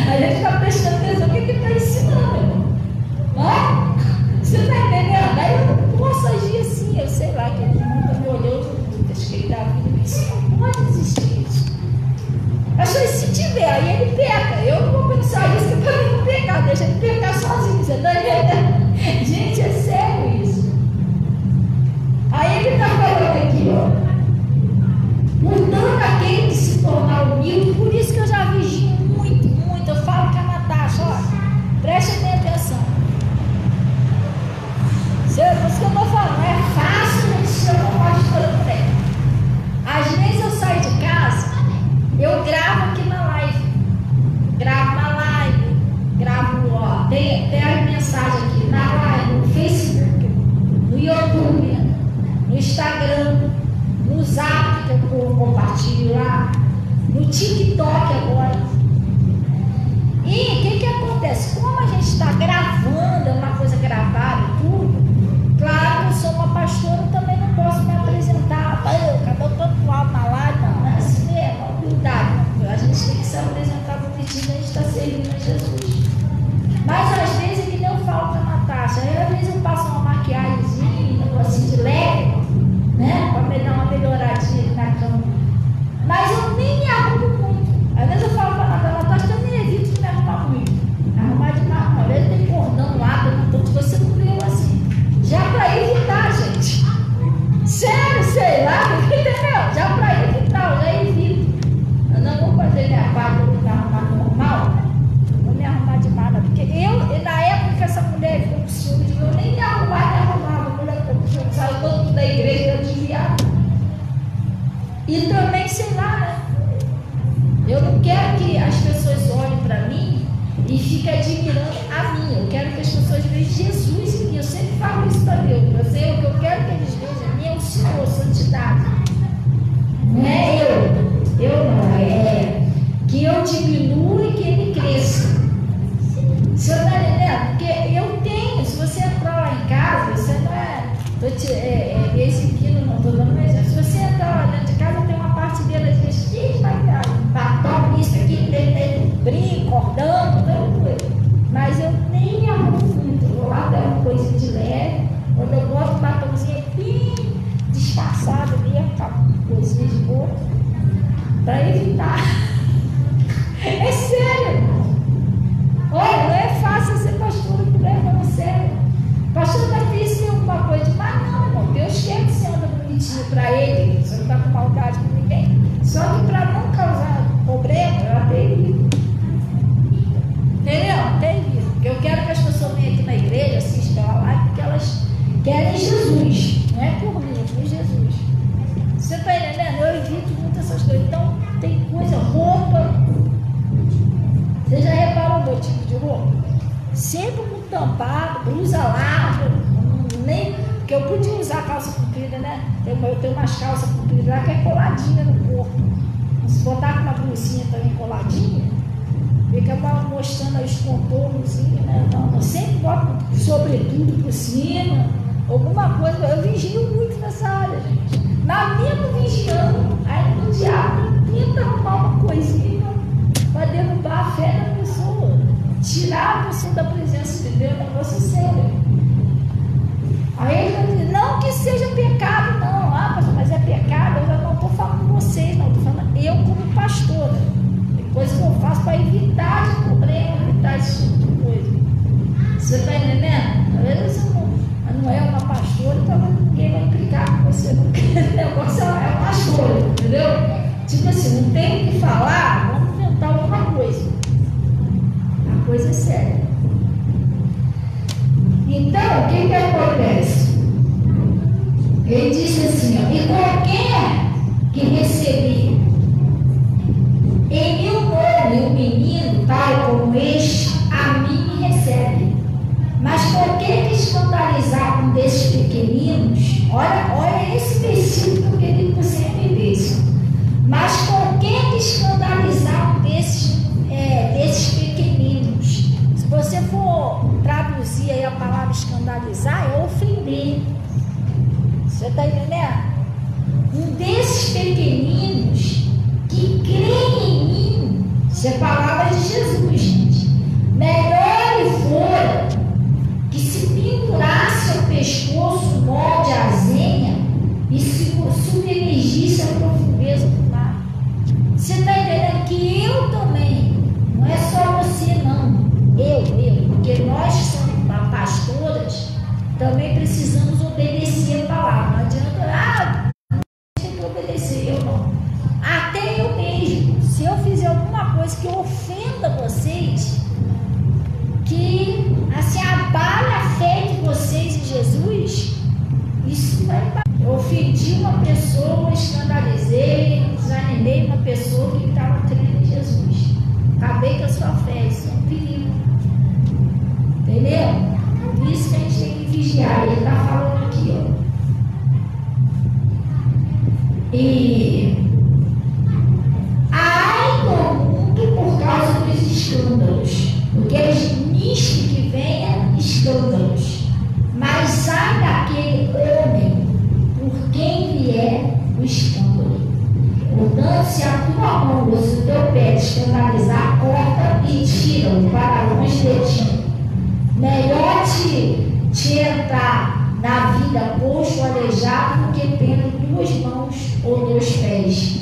A gente fica prestando atenção no que ele está ensinando, irmão. Você está entendendo? Aí eu não posso agir assim. Eu sei lá que ele nunca me olhou. Acho que ele está vindo. Isso não pode existir isso. Mas se tiver, aí ele peca. Eu não vou pensar isso, que para mim não pecar. Deixa ele pecar sozinho. Você está entendendo? Gente, é sério isso. Aí ele está falando aqui, ó. Mudando aquele que se tornar humilde. Por isso que eu já vigio muito, muito. Eu falo com a Natasha, ó. Preste bem atenção. Por isso que eu estou falando. É fácil, mas se eu não pode fazer por ele. Às vezes eu saio de casa. Eu gravo aqui na live. Gravo na live. Gravo, ó. Tem a mensagem aqui na live, no Facebook, no YouTube, no Instagram, no Zap, que eu compartilho lá, no TikTok agora. E o que acontece? Como a gente está gravando, é uma coisa gravada e tudo, claro que eu sou uma pastora, eu também não posso me apresentar. Cadê o tanto alto na live? Não, é assim mesmo, humildade. A gente tem que se apresentar bonitinho, a gente está servindo a Jesus. Mas às vezes é que nem eu falo com a Natasha, aí às vezes eu passo uma maquiagemzinha, um negocinho de leve, né? Para me dar uma melhoradinha ali na cama. Mas eu nem me arrumo muito. Às vezes eu falo para a Natasha, eu nem evito de me arrumar muito. Arrumar demais, às vezes tem cordão lá, tanto você não viu assim. Já para evitar, gente. Sério, sei lá, entendeu? Já para evitar, eu já evito. Eu não vou fazer minha parte, vou ficar arrumada normal. Vou me sempre com tampado, blusa larga, nem que eu podia usar calça comprida, né? Eu tenho umas calças compridas lá que é coladinha no corpo. Se botar com uma blusinha também coladinha, fica mostrando os contornos, né? Não, eu sempre boto sobretudo por cima, alguma coisa. Eu vigio muito nessa área, gente. Mas mesmo vigiando, aí o diabo tenta arrumar uma coisinha para derrubar a fé da pessoa, tirar a pessoa da presença de Deus, é um negócio sério. Aí ele vai dizer, não que seja pecado, não. Ah, pastor, mas é pecado, eu não estou falando com vocês, não, estou falando eu como pastora. Depois que eu faço para evitar esse problema, evitar esse tipo de coisa. Você está entendendo? Às vezes você não é uma pastora, então ninguém vai implicar com você, porque o negócio é pastora, entendeu? Tipo assim, não tem o que falar, vamos inventar alguma coisa. A coisa é séria. Então, o que acontece? Ele disse assim, ó, e qualquer que receber em meu nome um menino tal como este, a mim me recebe. Mas qualquer que escandalizar um desses pequeninos, olha esse versículo que eu queria que você entendesse. Mas qualquer que escandalizar um desses pequeninos, se você for traduzir aí a palavra escandalizar, é ofender. Você está entendendo? Um desses pequeninos que crê em mim, isso é a palavra de Jesus, gente. Melhor lhe fora que se pendurasse ao pescoço um nó de azenha e se submergisse à profundeza do mar. Você está entendendo que eu também, não é só você não, porque nós somos pastoras, também precisamos obedecer a palavra. Não adianta, tem que obedecer, eu não. Até eu mesmo, se eu fizer alguma coisa que ofenda vocês, que assim abale a fé de vocês em Jesus, isso vai embora. Eu ofendi uma pessoa, escandalizei, desanimei uma pessoa que estava crendo em Jesus. Acabei com a sua fé, isso é um perigo. Entendeu? Por isso que a gente tem que vigiar. Ele está falando aqui, ó. E ai do mundo por causa dos escândalos, porque nisto que venha escândalos. Mas ai daquele homem por quem vier o escândalo. Portanto, se a tua mão ou se o teu pé te escandalizar, corta e tira-o para longe de ti. Melhor te entrar na vida coxo ou aleijado do que tendo 2 mãos ou 2 pés.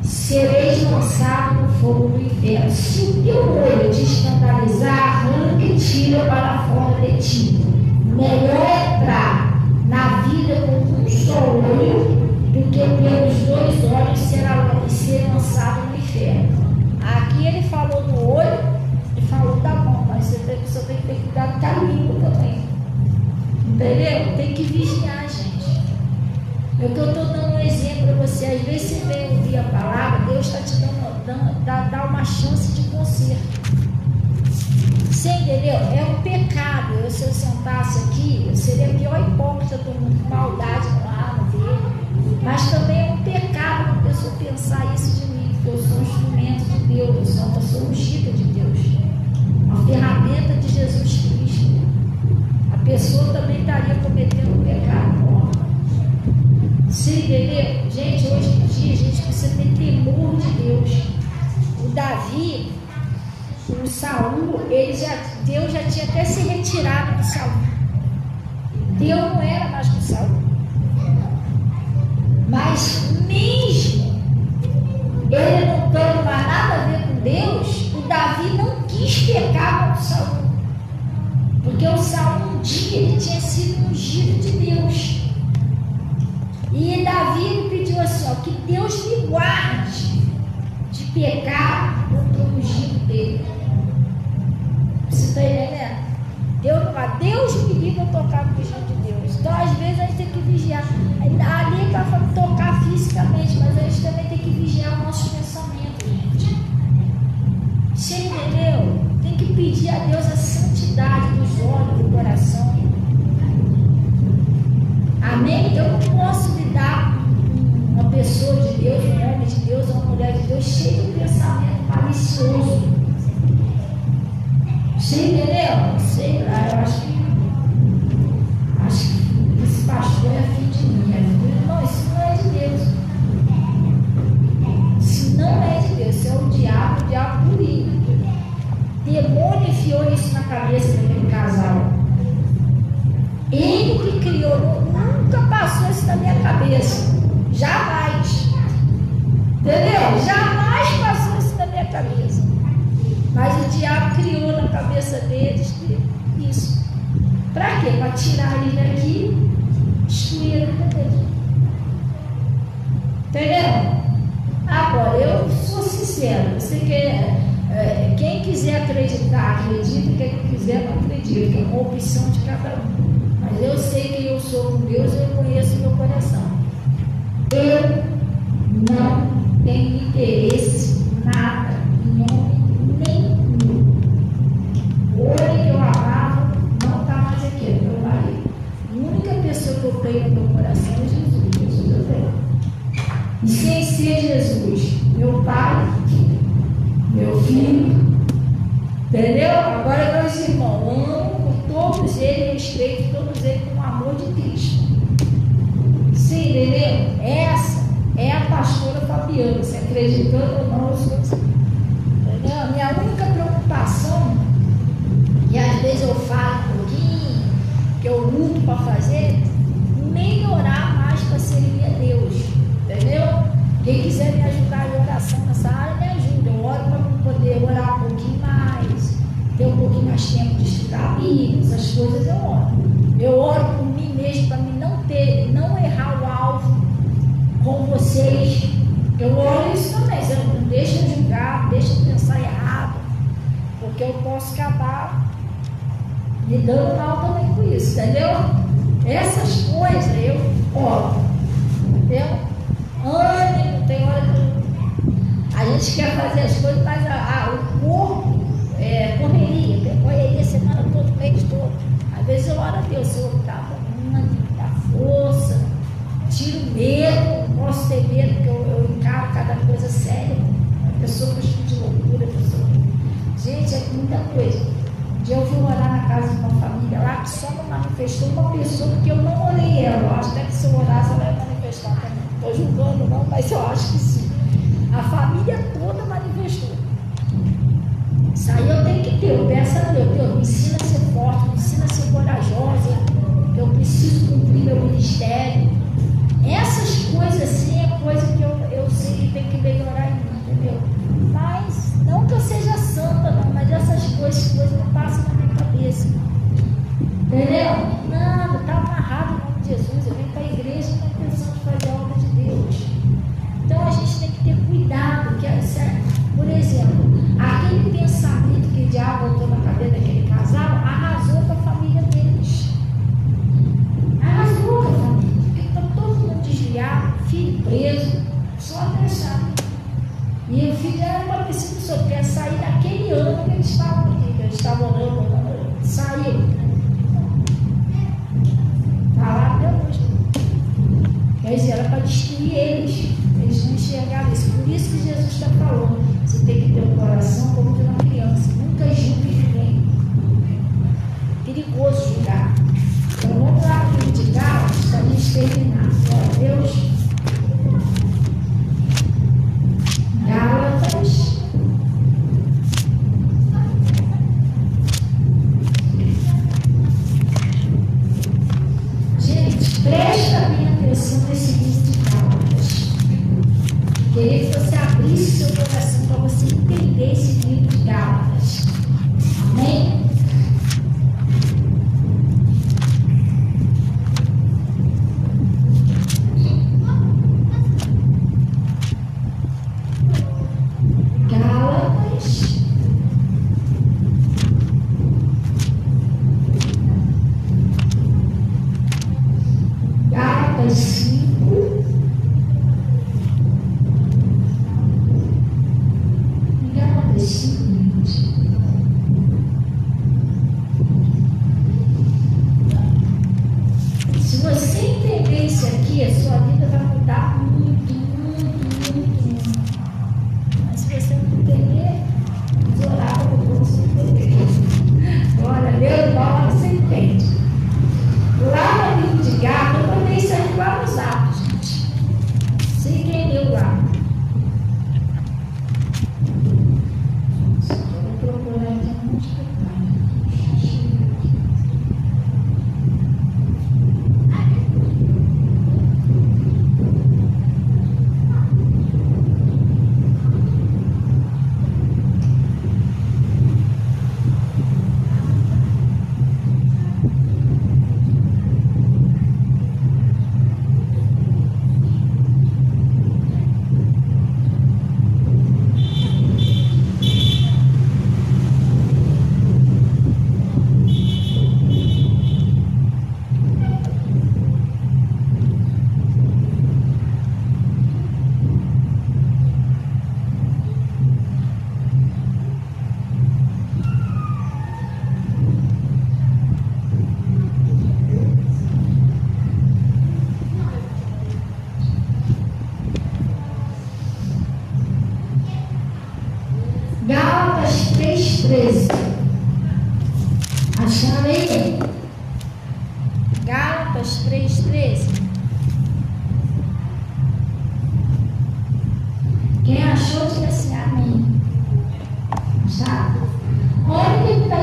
Sereis lançado no fogo do inferno. Se o teu olho te escandalizar, arranca e tira para fora de ti. Melhor entrar na vida com um só olho do que pelos 2 olhos ser lançado no inferno. Aqui ele falou do olho e falou da mão, mas você tem que ter cuidado com a língua também. Entendeu? Tem que vigiar, gente. Eu estou dando um exemplo para você. Às vezes você vem ouvir a palavra, Deus está te dando uma chance de conserto. Você entendeu? É um pecado. Se eu sentasse aqui, eu seria a pior hipócrita do mundo, com maldade no ver. Mas também é um pecado uma pessoa pensar isso de mim, porque eu sou um instrumento de Deus, eu sou ungida de Deus, uma ferramenta de Jesus Cristo. A pessoa também estaria cometendo um pecado. Você entendeu? Gente, hoje em dia a gente precisa ter temor de Deus. O Davi, o Saul, Deus já tinha até se retirado do Saul. Deus não era mais com Saul. Mas mesmo ele não tendo mais nada a ver com Deus, o Davi não quis pecar contra o Saul. Porque o Saul um dia ele tinha sido ungido de Deus. E Davi ele pediu assim, ó, que Deus me guarde de pecar contra o ungido dele. Você está entendendo? Deus me livre de tocar no ungido de Deus. Então às vezes a gente tem que vigiar. Ali está falando tocar fisicamente, mas a gente também tem que vigiar o nosso pensamento, gente. Você entendeu? Tem que pedir a Deus a santidade dos olhos, do coração. Amém? Eu não posso lidar com uma pessoa de Deus, um homem de Deus, uma mulher de Deus, cheio de pensamento malicioso. Você entendeu? Sei lá, eu acho que esse pastor é filho de mim. Não, isso não é de Deus. Isso não é de Deus, isso é o diabo puro. Demônio enfiou isso na cabeça daquele casal. Ele que criou, nunca passou isso na minha cabeça. Jamais. Entendeu? Jamais passou isso na minha cabeça. Mas o diabo criou na cabeça deles isso. Para quê? Para tirar ele daqui, destruir a vida dele. Entendeu? Agora, eu sou sincero. Quem quiser acreditar, acredita. Quem não quiser, não acredita. É uma opção de cada um. Mas eu sei que eu sou com Deus, eu conheço meu coração. Eu não tenho interesse nada em homem nenhum. O homem que eu amava não está mais aqui, é meu marido. A única pessoa que eu tenho no meu coração é Jesus. Jesus eu tenho. E sem ser Jesus, meu pai, meu filho, entendeu? Agora meus irmãos, amo por todos eles, respeito todos eles com o amor de Cristo. Sim, entendeu? Essa é a pastora Fabiana, se acreditando ou não, eu sou assim. Entendeu? A minha única preocupação, e às vezes eu falo um pouquinho, que eu luto para fazer, melhorar mais para servir a Deus. Entendeu? Quem quiser me ajudar em oração nessa área, me ajuda. Eu oro para poder orar um pouquinho mais, ter um pouquinho mais tempo de estudar a Bíblia, essas coisas eu oro. Eu oro por mim mesmo, para mim não errar o alvo com vocês. Eu oro isso também. Você não deixa eu julgar, não deixa eu pensar errado, porque eu posso acabar me dando mal também com isso, entendeu? Essas coisas eu oro, entendeu? Ânimo, tem hora que a gente quer fazer as coisas, mas o corpo correria a semana toda, o mês todo. Às vezes eu oro a Deus, Senhor, dá força, tira o medo, não posso ter medo, porque eu encaro cada coisa séria. A pessoa que eu de loucura, gente, é muita coisa. Um dia eu fui orar na casa de uma família lá que só não manifestou uma pessoa, porque eu não orei ela. Eu acho até que se eu orasse ela ia manifestar também. Não estou julgando não, mas eu acho que sim. A família toda manifestou. Isso aí eu tenho que ter. Eu peço a Deus, me ensina a ser forte, me ensina a ser corajosa, que eu preciso cumprir meu ministério. Essas coisas assim é coisa que eu sei que tem que melhorar em mim, entendeu? Mas, não que eu seja santa não, mas essas coisas não passam na minha cabeça. Entendeu? Nada, está amarrado em nome de Jesus. Eu venho para a igreja com a intenção de fazer a obra de Deus. Então a gente tem que ter cuidado, por exemplo, aquele pensamento que o diabo botou na cabeça daquele casal arrasou com a família deles. Arrasou com a família, porque está todo mundo desviado, filho preso, só deixar. E o filho era uma pessoa que quer sair naquele ano que eles estavam orando, saiu. Está lá até hoje. Quer dizer, era para destruir eles. Eles não enxergaram isso. Por isso que Jesus está falando. Você tem que ter um coração como de uma criança. Nunca julgue ninguém. Perigoso julgar. Então vamos lá para o de Gálatas para a gente terminar. Glória a Deus. Gálatas. Gente, presta bem atenção nesse livro de Gálatas. Queria que você abrisse seu coração para você entender esse livro.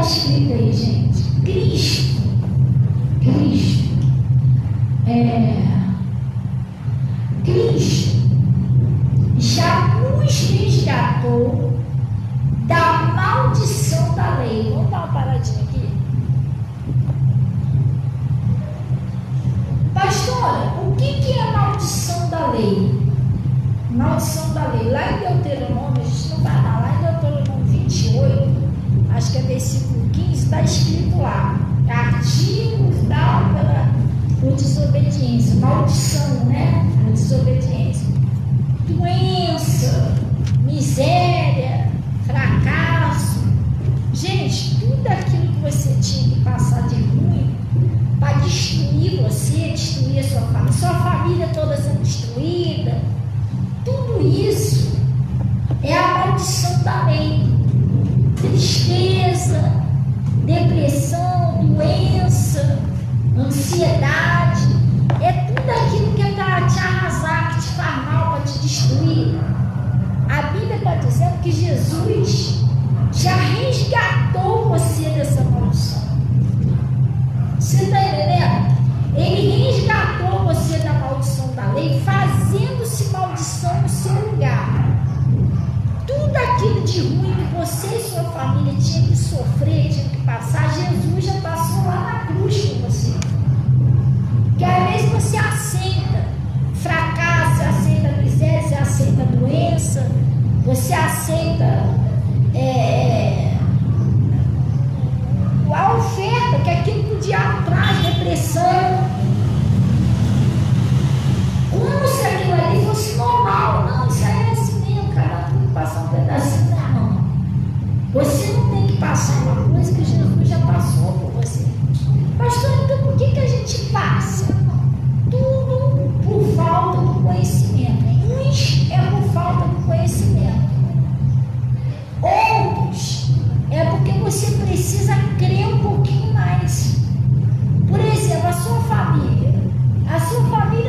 escrito aí, gente? Cristo já nos resgatou da maldição da lei. Vamos dar uma paradinha aqui. Pastora, o que é a maldição da lei? Maldição da lei. Lá em Deuteronômio, a gente não vai lá, em Deuteronômio 28, acho que é versículo 15, está escrito lá: castigo dado por desobediência, maldição, né? Por desobediência, doença, miséria, fracasso. Gente, tudo aquilo que você tinha que passar de ruim para destruir você, destruir a sua família toda sendo destruída, tudo isso é a maldição da lei. Tristeza, depressão, doença, ansiedade, é tudo aquilo que é para te arrasar, que te faz mal, para te destruir. A Bíblia está dizendo que Jesus já resgatou você dessa maldição. Você está entendendo? Ele resgatou você da maldição da lei, fazendo-se maldição no seu lugar. Tudo aquilo de ruim que você e sua família tinham que sofrer, tinham que passar, Jesus já passou lá na cruz com você. Que às vezes você aceita fracasso, você aceita miséria, você aceita doença, você aceita a oferta, que aquilo que o diabo traz, depressão, como se aquilo ali fosse normal. Não, isso aí é assim mesmo, cada um tem que passar um pedacinho da mão. Você não tem que passar uma coisa que Jesus já passou por você. Pastor, então por que a gente passa? Tudo por falta do conhecimento. Uns é por falta do conhecimento, outros é porque você precisa crer um pouquinho mais. Por exemplo, a sua família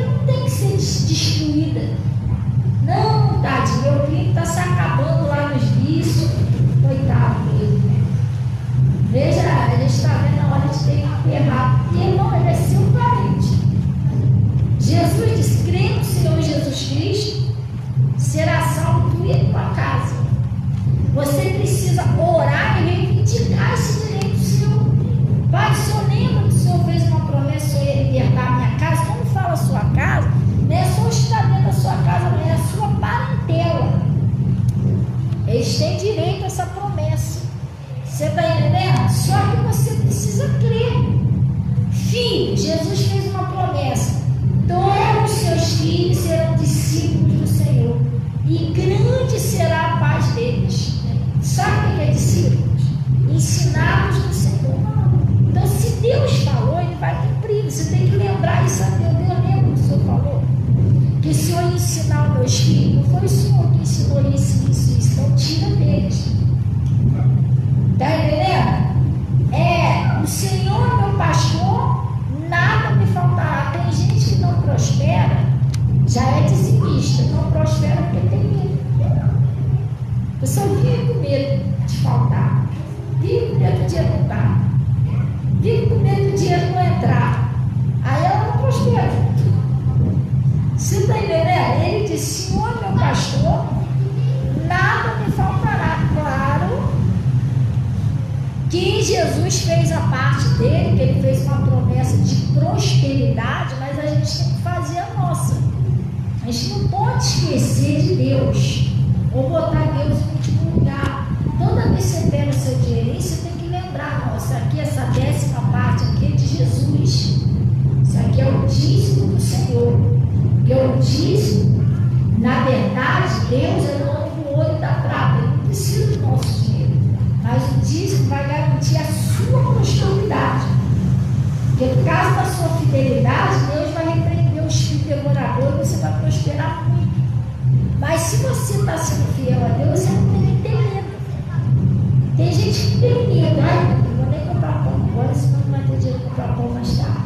não tem que ser destruída. Não, tadinho, meu filho está se acabando lá nos vícios, coitado dele. Veja, a gente está vendo a hora de ter que enterrar. E irmão, ele é seu parente. Jesus disse: crê no Senhor Jesus Cristo, será salvo tu e a tua casa. Você precisa orar e reivindicar esse direito seu. Pai, o Senhor lembra que o Senhor fez uma promessa, eu ia libertar a minha casa? Quando fala sua casa, não é só estar dentro da sua casa, não é a sua parentela. Eles têm direito a essa promessa. Você está entendendo? Só que você precisa crer. Filho, Jesus fez uma promessa: todos os seus filhos serão discípulos do Senhor, e grande será a paz deles. Sabe o que é discípulos? Ensinados do Senhor. Então, se Deus falou, Ele vai cumprir. Você tem que lembrar isso a Deus. Deus lembra que o Senhor falou? Que o Senhor ia ensinar os meus filhos. Não foi o Senhor que ensinou isso. Então, tira deles. Está entendendo? O Senhor é meu pastor, nada me faltará. Tem gente que não prospera, já é dizimista. Não prospera porque tem medo. A pessoa vive com medo de faltar, vive com medo do dinheiro não dar, vive com medo do dinheiro não entrar. Aí ela não prospera. Você está entendendo? Ele disse: Senhor, meu pastor, nada me faltará. Claro que Jesus fez a parte dele, que ele fez uma promessa de prosperidade, mas a gente tem que fazer a nossa. A gente não pode esquecer de Deus, ou botar Deus no último lugar. Toda vez que você pega o seu dinheirinho, você tem que lembrar: nossa, aqui essa 10ª parte aqui é de Jesus. Isso aqui é o dízimo do Senhor. Porque o dízimo, na verdade, Deus é dono do ouro e da prata. Ele não precisa do nosso dinheiro. Mas o dízimo vai garantir a sua prosperidade. Porque por causa da sua fidelidade, Deus vai repreender o espírito devorador e você vai prosperar muito. Mas se você está sendo fiel a Deus, você não tem nem ter medo. Tem gente que tem medo. Ai, não vou nem comprar pão agora, senão não vai ter dinheiro para comprar pão mais tarde.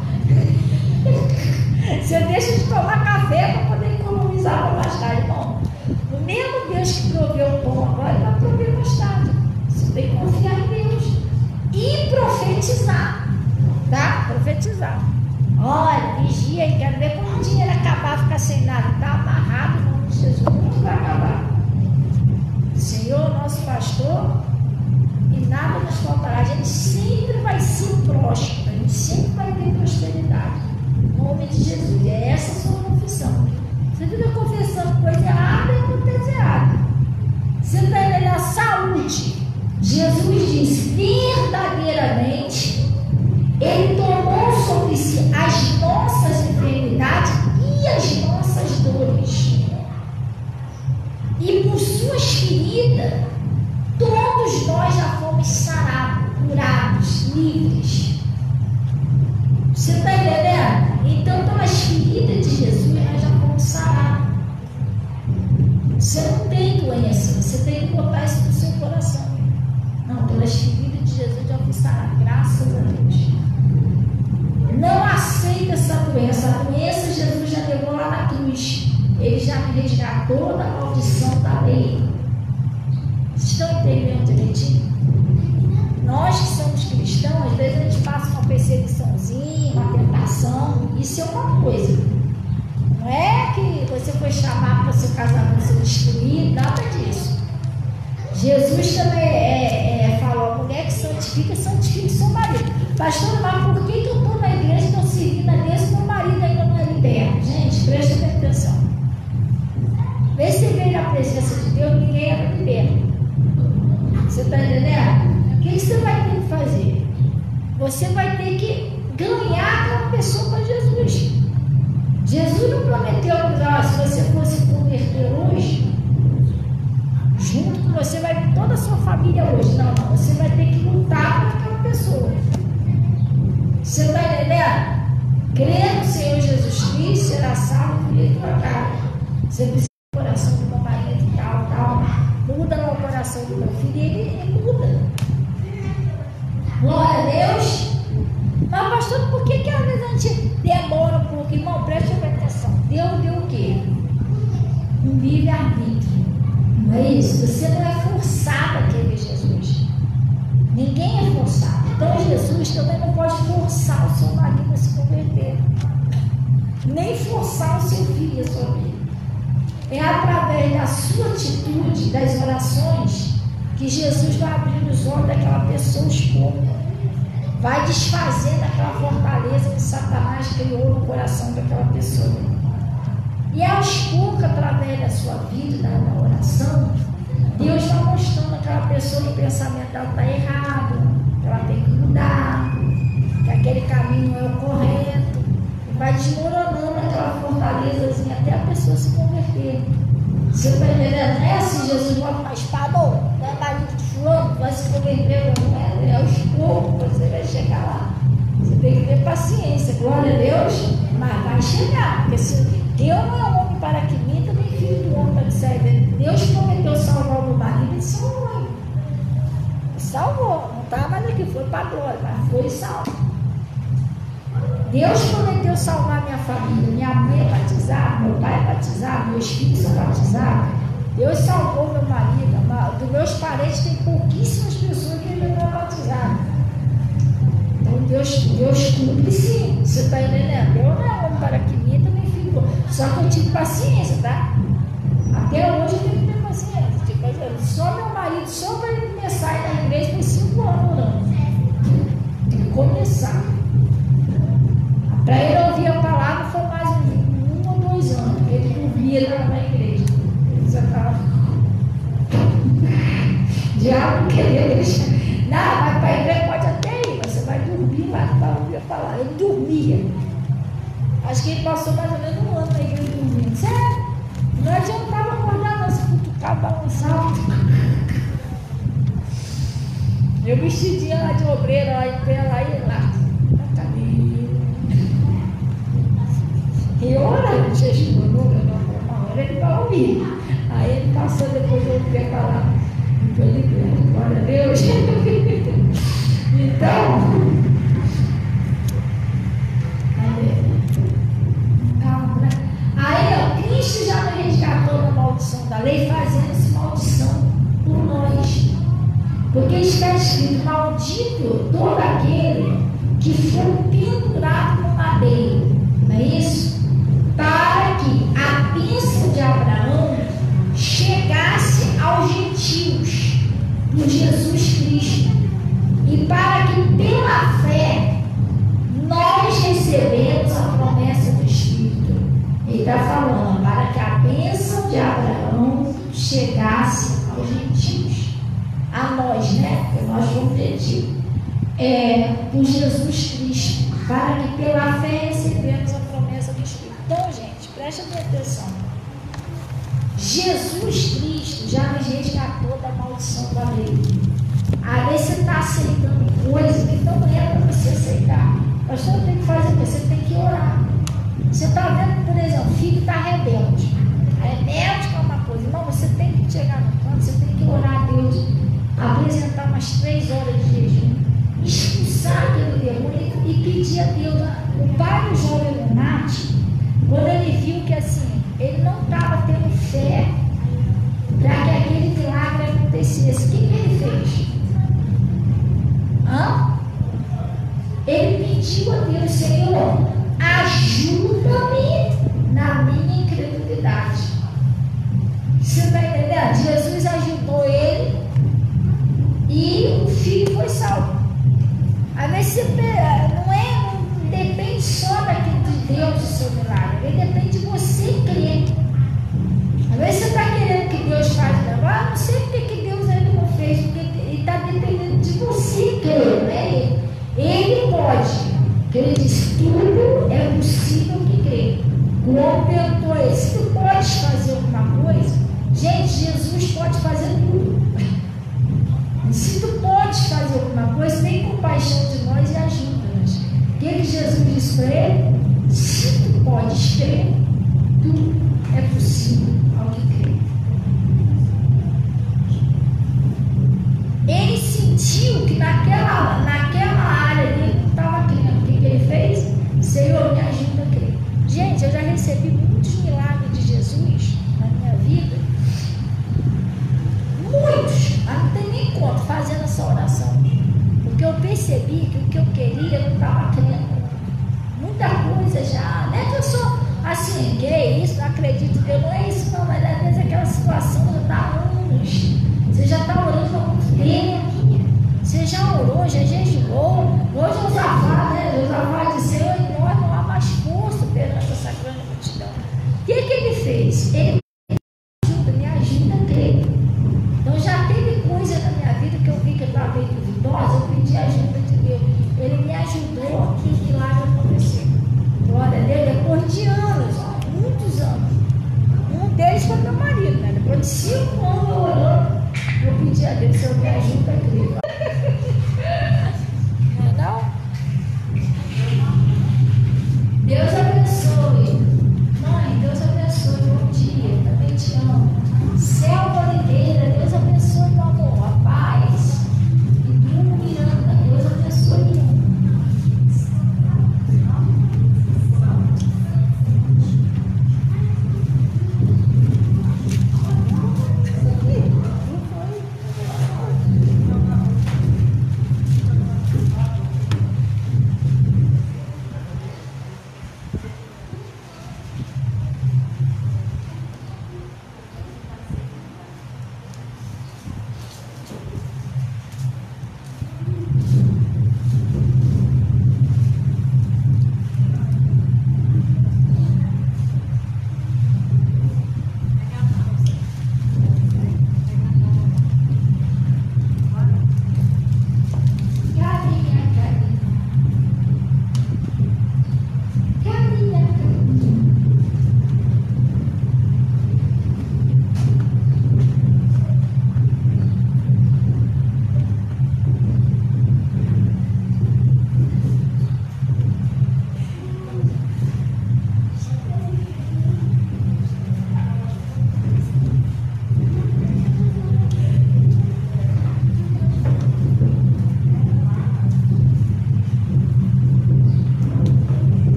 Você deixa de tomar café para poder economizar para mais tarde. Bom, o mesmo Deus que proveu o pão agora, ele vai prover mais tarde. Você tem que confiar em Deus. E usar. Olha, vigia e quero ver quando o dinheiro acabar, ficar sem nada. Está amarrado em nome de Jesus, não vai acabar. Senhor, nosso pastor, e nada nos faltará. A gente sempre vai ser próspero, a gente sempre vai ter prosperidade. Em nome de Jesus. É essa a sua confissão. Você fica confessando coisa errada e acontece errado. Você está indo na saúde. Jesus disse, verdadeiramente, Ele tomou sobre si as nossas enfermidades e as nossas dores. E por suas feridas, todos nós já fomos sarados, curados, livres. Você está entendendo? Então, pelas feridas de Jesus, nós já fomos sarados. Você não tem doença, você tem que botar isso no seu coração. Não, pelas feridas de Jesus, já fui sarado, graças a Deus. Não aceita essa doença. A doença Jesus já levou lá na cruz. Ele já me resgatou da maldição da lei. Vocês estão entendendo direitinho? Nós que somos cristãos, às vezes a gente passa uma perseguiçãozinha, uma tentação. Isso é uma coisa. Não é que você foi chamado para seu casamento ser destruído, nada disso. Jesus também falou, a mulher que santifica seu marido. Pastor, mas por que eu estou na igreja e estou servindo a Deus e meu marido ainda não é liberto? Gente, presta atenção. Vê se você vem na presença de Deus, ninguém é liberto. Você está entendendo? O que você vai ter que fazer? Você vai ter que ganhar aquela pessoa para Jesus. Jesus não prometeu que se você fosse converter hoje, junto com você vai vir toda a sua família hoje. Não, não. Você vai ter que lutar por aquela pessoa. Você está entendendo? Crer no Senhor Jesus Cristo, será salvo por ele tua cara. Você precisa do coração do meu marido e tal. Muda no coração do meu filho e ele muda. Glória a Deus. Mas, pastor, por que às vezes a gente demora um pouco? Irmão, preste atenção. Deus deu o quê? Um livre-arbítrio. Não é isso? Você não é forçado a querer Jesus. Ninguém é forçado. Então Jesus também não pode forçar o seu marido a se converter. Nem forçar o seu filho a sua vida. É através da sua atitude, das orações, que Jesus vai abrir os olhos daquela pessoa aos poucos. Vai desfazendo aquela fortaleza que Satanás criou no coração daquela pessoa. E aos poucos, através da sua vida, da oração, Deus vai mostrando àquela pessoa que o pensamento dela está errado, que ela tem que mudar, que aquele caminho não é o correto. E vai desmoronando aquela fortalezazinha até a pessoa se converter. Você está entendendo? Não é assim, Jesus bota uma espada, não é marido de fulano, vai se converter, não é? É aos poucos você vai chegar lá. Você tem que ter paciência, glória a Deus, mas vai chegar, porque se Deus não é homem para que minta, nem filho do homem para que serve. Deus prometeu salvar o meu marido, ele salvou. Salvou, não estava mais aqui, foi para a glória, mas foi salvo. Deus prometeu salvar minha família, minha mãe é batizada, meu pai é batizado, meus filhos são batizados. Deus salvou meu marido, dos meus parentes tem pouquíssimas pessoas que ainda não é batizado. Então Deus cumpre sim, você está entendendo? Deus não é homem para que minta, nem filho do homem. Só que eu tive paciência, tá? Até hoje eu tenho que ter paciência. Tipo, só meu marido, só para ele começar a ir na igreja, foi 5 anos orando. Tem que começar. Para ele ouvir a palavra foi mais 1 ou 2 anos. Ele dormia lá na igreja. Ele já estava. Diabo queria deixar. Não, mas para a igreja pode até ir, mas você vai dormir lá para ouvir a palavra. Ele dormia. Acho que ele passou mais ou menos 1 ano na igreja dormindo. Sério? Não adiantava acordar, não, se cutucar, balançar. Eu vestidinha lá de obreira, lá em pé, lá e lá. E ora, Jesus, uma hora ele vai ouvir. Aí ele passou depois de ouvir a palavra. Foi liberto, glória a Deus. Então, aí Cristo já me resgatou da maldição da lei, fazendo-se maldição por nós. Porque está escrito: maldito todo aquele que for pendurado e para que pela fé nós recebemos a promessa do Espírito. Ele está falando para que a bênção de Abraão chegasse aos gentios, a nós, né? Porque nós vamos pedir por Jesus Cristo, para que pela fé recebemos a promessa do Espírito. Então, gente, preste atenção. Jesus Cristo já nos resgatou da maldição da lei. Às vezes você está aceitando coisa que não é para você aceitar. Pastor, tem que fazer o quê? Você tem que orar. Você está vendo, por exemplo, o filho está rebelde. A rebelde é uma coisa. Irmão, você tem que chegar no canto, você tem que orar a Deus, apresentar umas 3 horas de jejum, expulsar aquele demônio e pedir a Deus. O pai do jovem Leonardo, quando ele viu que assim, ele não estava tendo fé para que aquele milagre acontecesse, o que ele fez? Ele pediu a Deus: Senhor, ajuda-me na minha incredulidade. Você está entendendo? Jesus ajudou ele e o filho foi salvo. Às vezes não depende só daquilo de Deus, do seu milagre, ele depende de você crer. Às vezes você está querendo que Deus faça o negócio, não sei porque que Deus ainda não fez, porque ele está dependendo de você crer, né? Ele pode, porque ele disse: tudo é possível que crê. O homem perguntou a ele: se tu podes fazer alguma coisa? Gente, Jesus pode fazer tudo. Se tu podes fazer alguma coisa, tem compaixão de nós e ajuda-nos. O que Jesus disse para ele? Se tu podes crer, tudo é possível ao que crê. Ele sentiu que naquela área ele não estava crendo. O que ele fez? Senhor, me ajuda a crer. Gente, eu já recebi muitos milagres de Jesus na minha vida. Muitos. Mas não tem nem conta fazendo essa oração. Porque eu percebi que o que eu queria eu não estava crendo. Muita coisa já. Não é que eu sou assim, que é isso, não acredito que não é isso, não. Mas às vezes aquela situação já está há anos. Você já está orando há muito tempo. Você já orou, já jejuou. Hoje Josafá, né? Josafá disse: Senhor, em nós não há mais força perante essa grande multidão. O que ele fez? Ele me ajuda a crer. Então já teve coisa na minha vida que eu vi que eu estava meio duvidosa, eu pedi ajuda de Deus. Ele me ajudou que o milagre aconteceu. Glória a Deus, depois de anos, muitos anos. Um deles foi meu marido, né? Depois de 5 anos eu orando, eu pedi a Deus: Senhor, me ajuda a crer.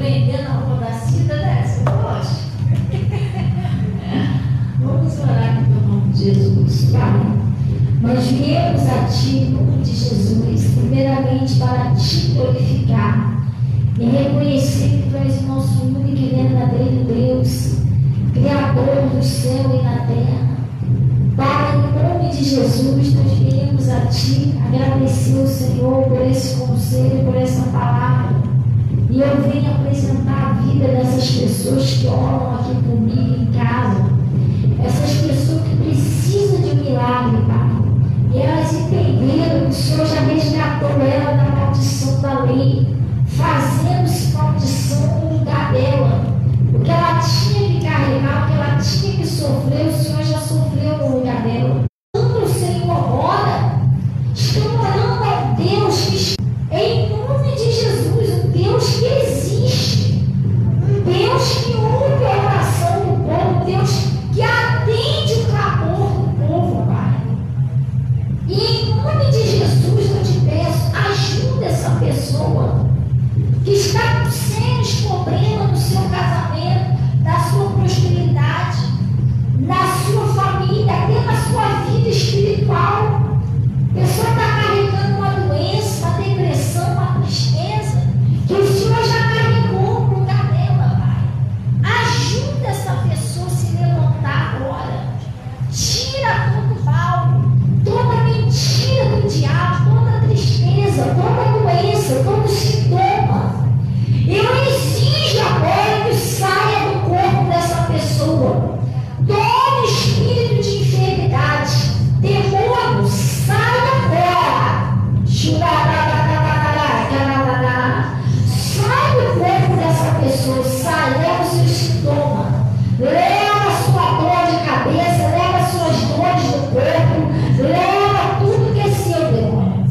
prendendo a roupa da Cida dessa, eu gosto. Vamos orar aqui pelo nome de Jesus, Pai. Nós viemos a Ti, em nome de Jesus, primeiramente para Te glorificar e reconhecer que Tu és o nosso único e verdadeiro Deus, Criador do céu e da terra. Pai, em nome de Jesus, nós viemos a Ti agradecer ao Senhor por esse conselho, por essa palavra. E eu venho apresentar a vida dessas pessoas que oram aqui comigo em casa. Essas pessoas que precisam de um milagre, Pai. E elas entenderam que o Senhor já resgatou ela da maldição da lei, fazendo-se maldição no lugar dela. O que ela tinha que carregar, o que ela tinha que sofrer, o Senhor já sofreu no lugar dela. Quando o Senhor ora, estão orando a Deus que, em nome de Jesus, um Deus que existe, um Deus que ouve a oração do povo, um Deus que atende o clamor do povo, Pai. E em nome de Jesus eu te peço, ajuda essa pessoa que está com sérios problemas no seu casamento, na sua prosperidade, na sua família, até na sua vida espiritual. A pessoa está carregando uma doença, uma depressão, uma tristeza, que o Senhor já carregou no lugar dela, Pai. Ajuda essa pessoa a se levantar agora. Tira todo o mal, toda mentira do diabo, toda tristeza, toda doença, todo sintoma. Eu exijo agora que saia do corpo dessa pessoa todo espírito de enfermidade, demônio, saia agora. Sai do corpo dessa pessoa, sai, leva os seus sintomas, leva a sua dor de cabeça, leva as suas dores do corpo, leva tudo que é seu, demônio.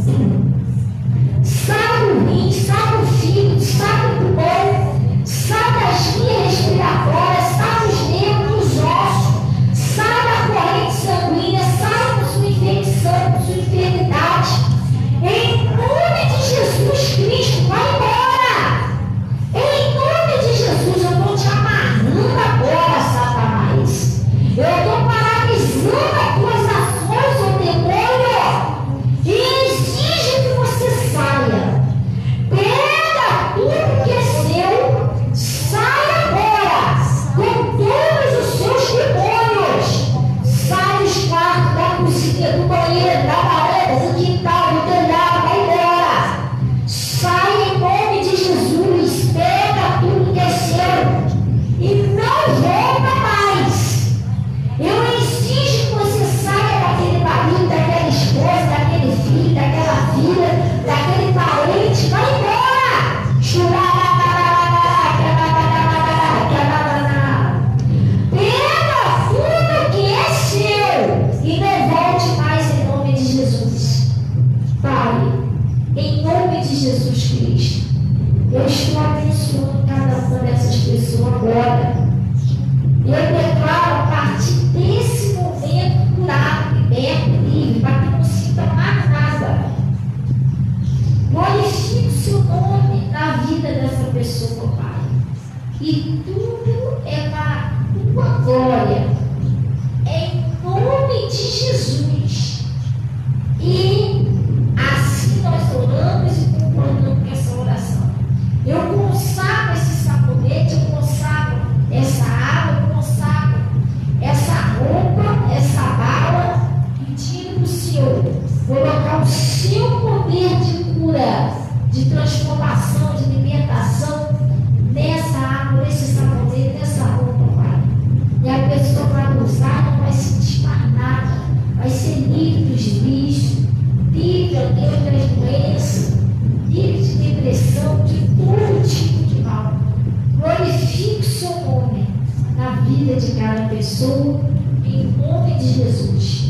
Sai do rim, sai do fígado, sai do pulmão, sai das linhas respiratórias, sai dos nervos, dos ossos, sai da corrente sanguínea, sai da sua infecção, da sua enfermidade. Em nome de Jesus Cristo, vai embora. Em nome de Jesus, eu estou te amarrando agora, Satanás. Eu estou paralisando as tuas ações, ô demônio, e exijo que você saia. Pega tudo que é seu, sai agora, com todos os seus demônios. Sai dos quartos, da cozinha, do banheiro, da varanda, do quintal, do telhado, vai embora. Sai em nome de Jesus, pega tudo que é seu e não volta mais. Eu exijo que você saia daquele marido, daquela esposa, daquele filho, daquela filha, daquele parente, vai embora. Pega tudo que é seu e não volte mais em nome de Jesus. Pai, em nome de Jesus Cristo, eu estou abençoando cada uma dessas pessoas agora. Eu declaro a partir desse momento curado, liberto, livre, para que não sinta mais nada. Glorifique o seu nome na vida dessa pessoa, Pai. E tudo é para a tua glória. Em nome de Jesus. E assim nós oramos e concordamos com essa oração. Eu consagro esse sabonete, eu consagro essa água, eu consagro essa roupa, essa bala, pedindo para o Senhor colocar o seu poder de cura, de transformação, de libertação nessa água, nesse sabonete, nessa roupa, Pai. E a pessoa vai usar, não vai sentir mais nada, vai ser livre dos vícios, livre, ó Deus, das doenças, livre de depressão, de todo tipo de mal. Glorifique o seu nome na vida de cada pessoa, em nome de Jesus.